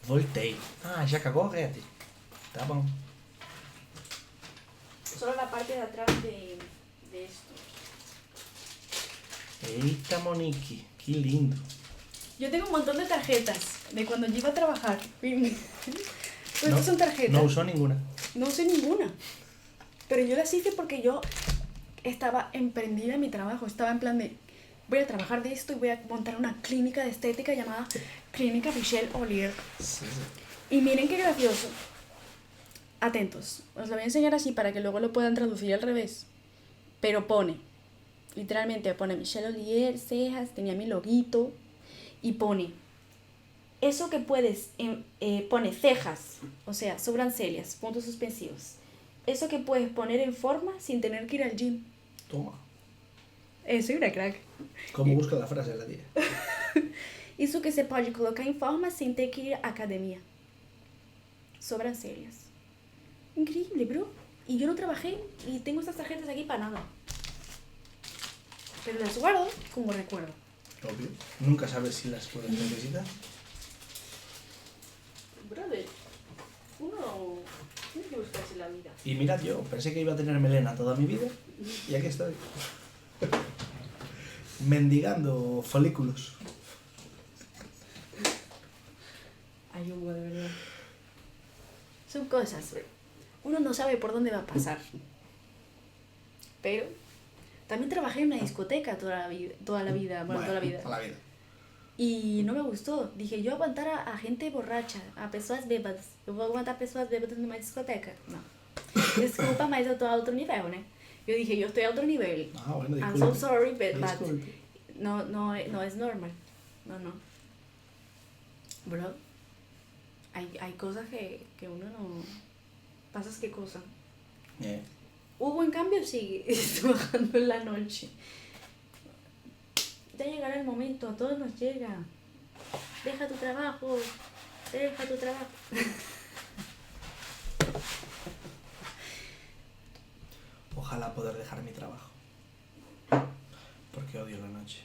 Voltei. Ah, já cagou, Rete? Tá bom. Solo la parte de atrás de esto. Eita, Monique, que lindo. Yo tengo un montón de tarjetas de cuando yo iba a trabajar. Pues No, estas son tarjetas. No usó ninguna. No usé ninguna. Pero yo las hice porque yo estaba emprendida en mi trabajo. Estaba en plan de, voy a trabajar de esto y voy a montar una clínica de estética llamada Clínica Michelle Ollier. Sí. Y miren qué gracioso. Atentos. Os lo voy a enseñar así para que luego lo puedan traducir al revés. Pero pone, literalmente pone Michelle Ollier, cejas, tenía mi loguito. Y pone, eso que puedes, pone cejas, o sea, sobrancellas, puntos suspensivos. Eso que puedes poner en forma sin tener que ir al gym. Toma. Soy una crack. Como busca la frase la tía. Isso que você pode colocar em forma sem ter que ir à academia. Sobrancellas. Increíble, bro. Y yo no trabajé y tengo estas tarjetas aquí para nada. Pero las guardo como recuerdo. Obvio. Nunca sabes si las puedes necesitar. Brother, uno tiene que buscarse la vida. Y mirad yo, pensé que iba a tener melena toda mi vida y aquí estoy. Mendigando folículos. Ay, Hugo, de verdad. Son cosas. Uno no sabe por dónde va a pasar. Pero también trabajé en una discoteca toda la vida. Toda la vida. Toda la vida. Y no me gustó. Dije, yo aguantar a gente borracha, a pessoas bêbadas. Eu vou aguantar pessoas bêbadas numa discoteca. No. Desculpa, mas eu tô a outro nivel, né? Yo dije, yo estoy a otro nivel. Ah, bueno, I'm disculpe. so sorry, but Disculpe. no es normal. No. Bro, hay cosas que uno no... Pasas qué cosa. Hugo, en cambio, sigue trabajando en la noche. Ya llegará el momento, a todos nos llega. Deja tu trabajo. Ojalá poder dejar mi trabajo. Porque odio la noche.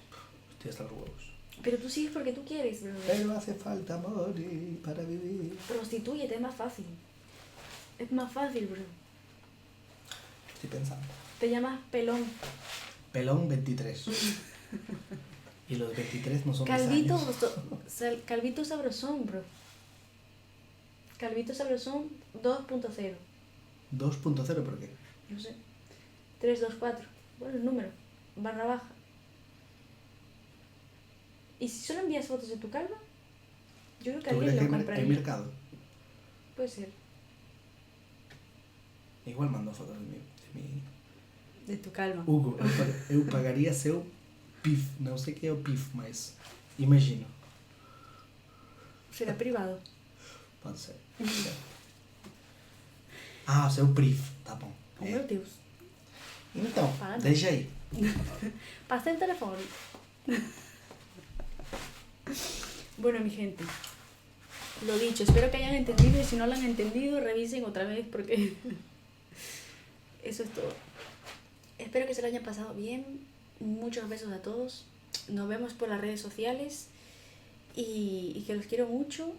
Estoy hasta los huevos. Pero tú sigues porque tú quieres, bro. Pero hace falta morir para vivir. Prostitúyete, es más fácil. Es más fácil, bro. Estoy pensando. Te llamas pelón. Pelón 23. Y los 23 no son Calvito, mis años. Calvito sabrosón, bro. Calvito sabrosón 2.0. 2.0, ¿por qué? No sé. 324. Bueno, el número. Barra baja. ¿Y si solo envías fotos de tu calva? Yo creo que ¿Tú crees alguien que lo hay compraría. mercado? Puede ser. Igual mando fotos de mi... De tu calva. Hugo, eu pagaria seu PIF. Não sei que é o PIF, mas imagino. Será privado. Pode ser. Ah, o seu PRIF, tá bom. Oh, meu Deus. Então, Para não. deixa aí. Pasa el teléfono. Bueno, mi gente. Lo dicho, espero que hayan entendido y si no lo han entendido, revisen otra vez porque eso es todo. Espero que se lo hayan pasado bien. Muchos besos a todos. Nos vemos por las redes sociales y que los quiero mucho.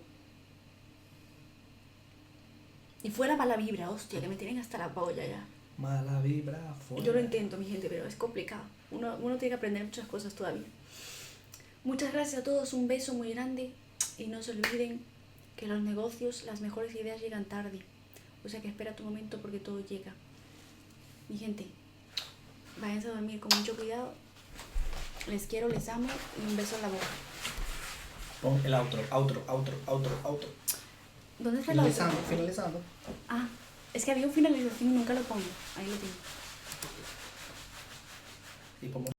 Y fuera mala vibra, hostia, que me tienen hasta la polla ya. Mala vibra, fuera. Yo lo intento, mi gente, pero es complicado. Uno tiene que aprender muchas cosas todavía. Muchas gracias a todos, un beso muy grande y no se olviden que los negocios, las mejores ideas llegan tarde. O sea que espera tu momento porque todo llega. Mi gente, váyanse a dormir con mucho cuidado. Les quiero, les amo y un beso en la boca. Pon el outro. ¿Dónde está el otro? Finalizando. Ah, es que había un finalización y nunca lo pongo. Ahí lo tengo. Y pongo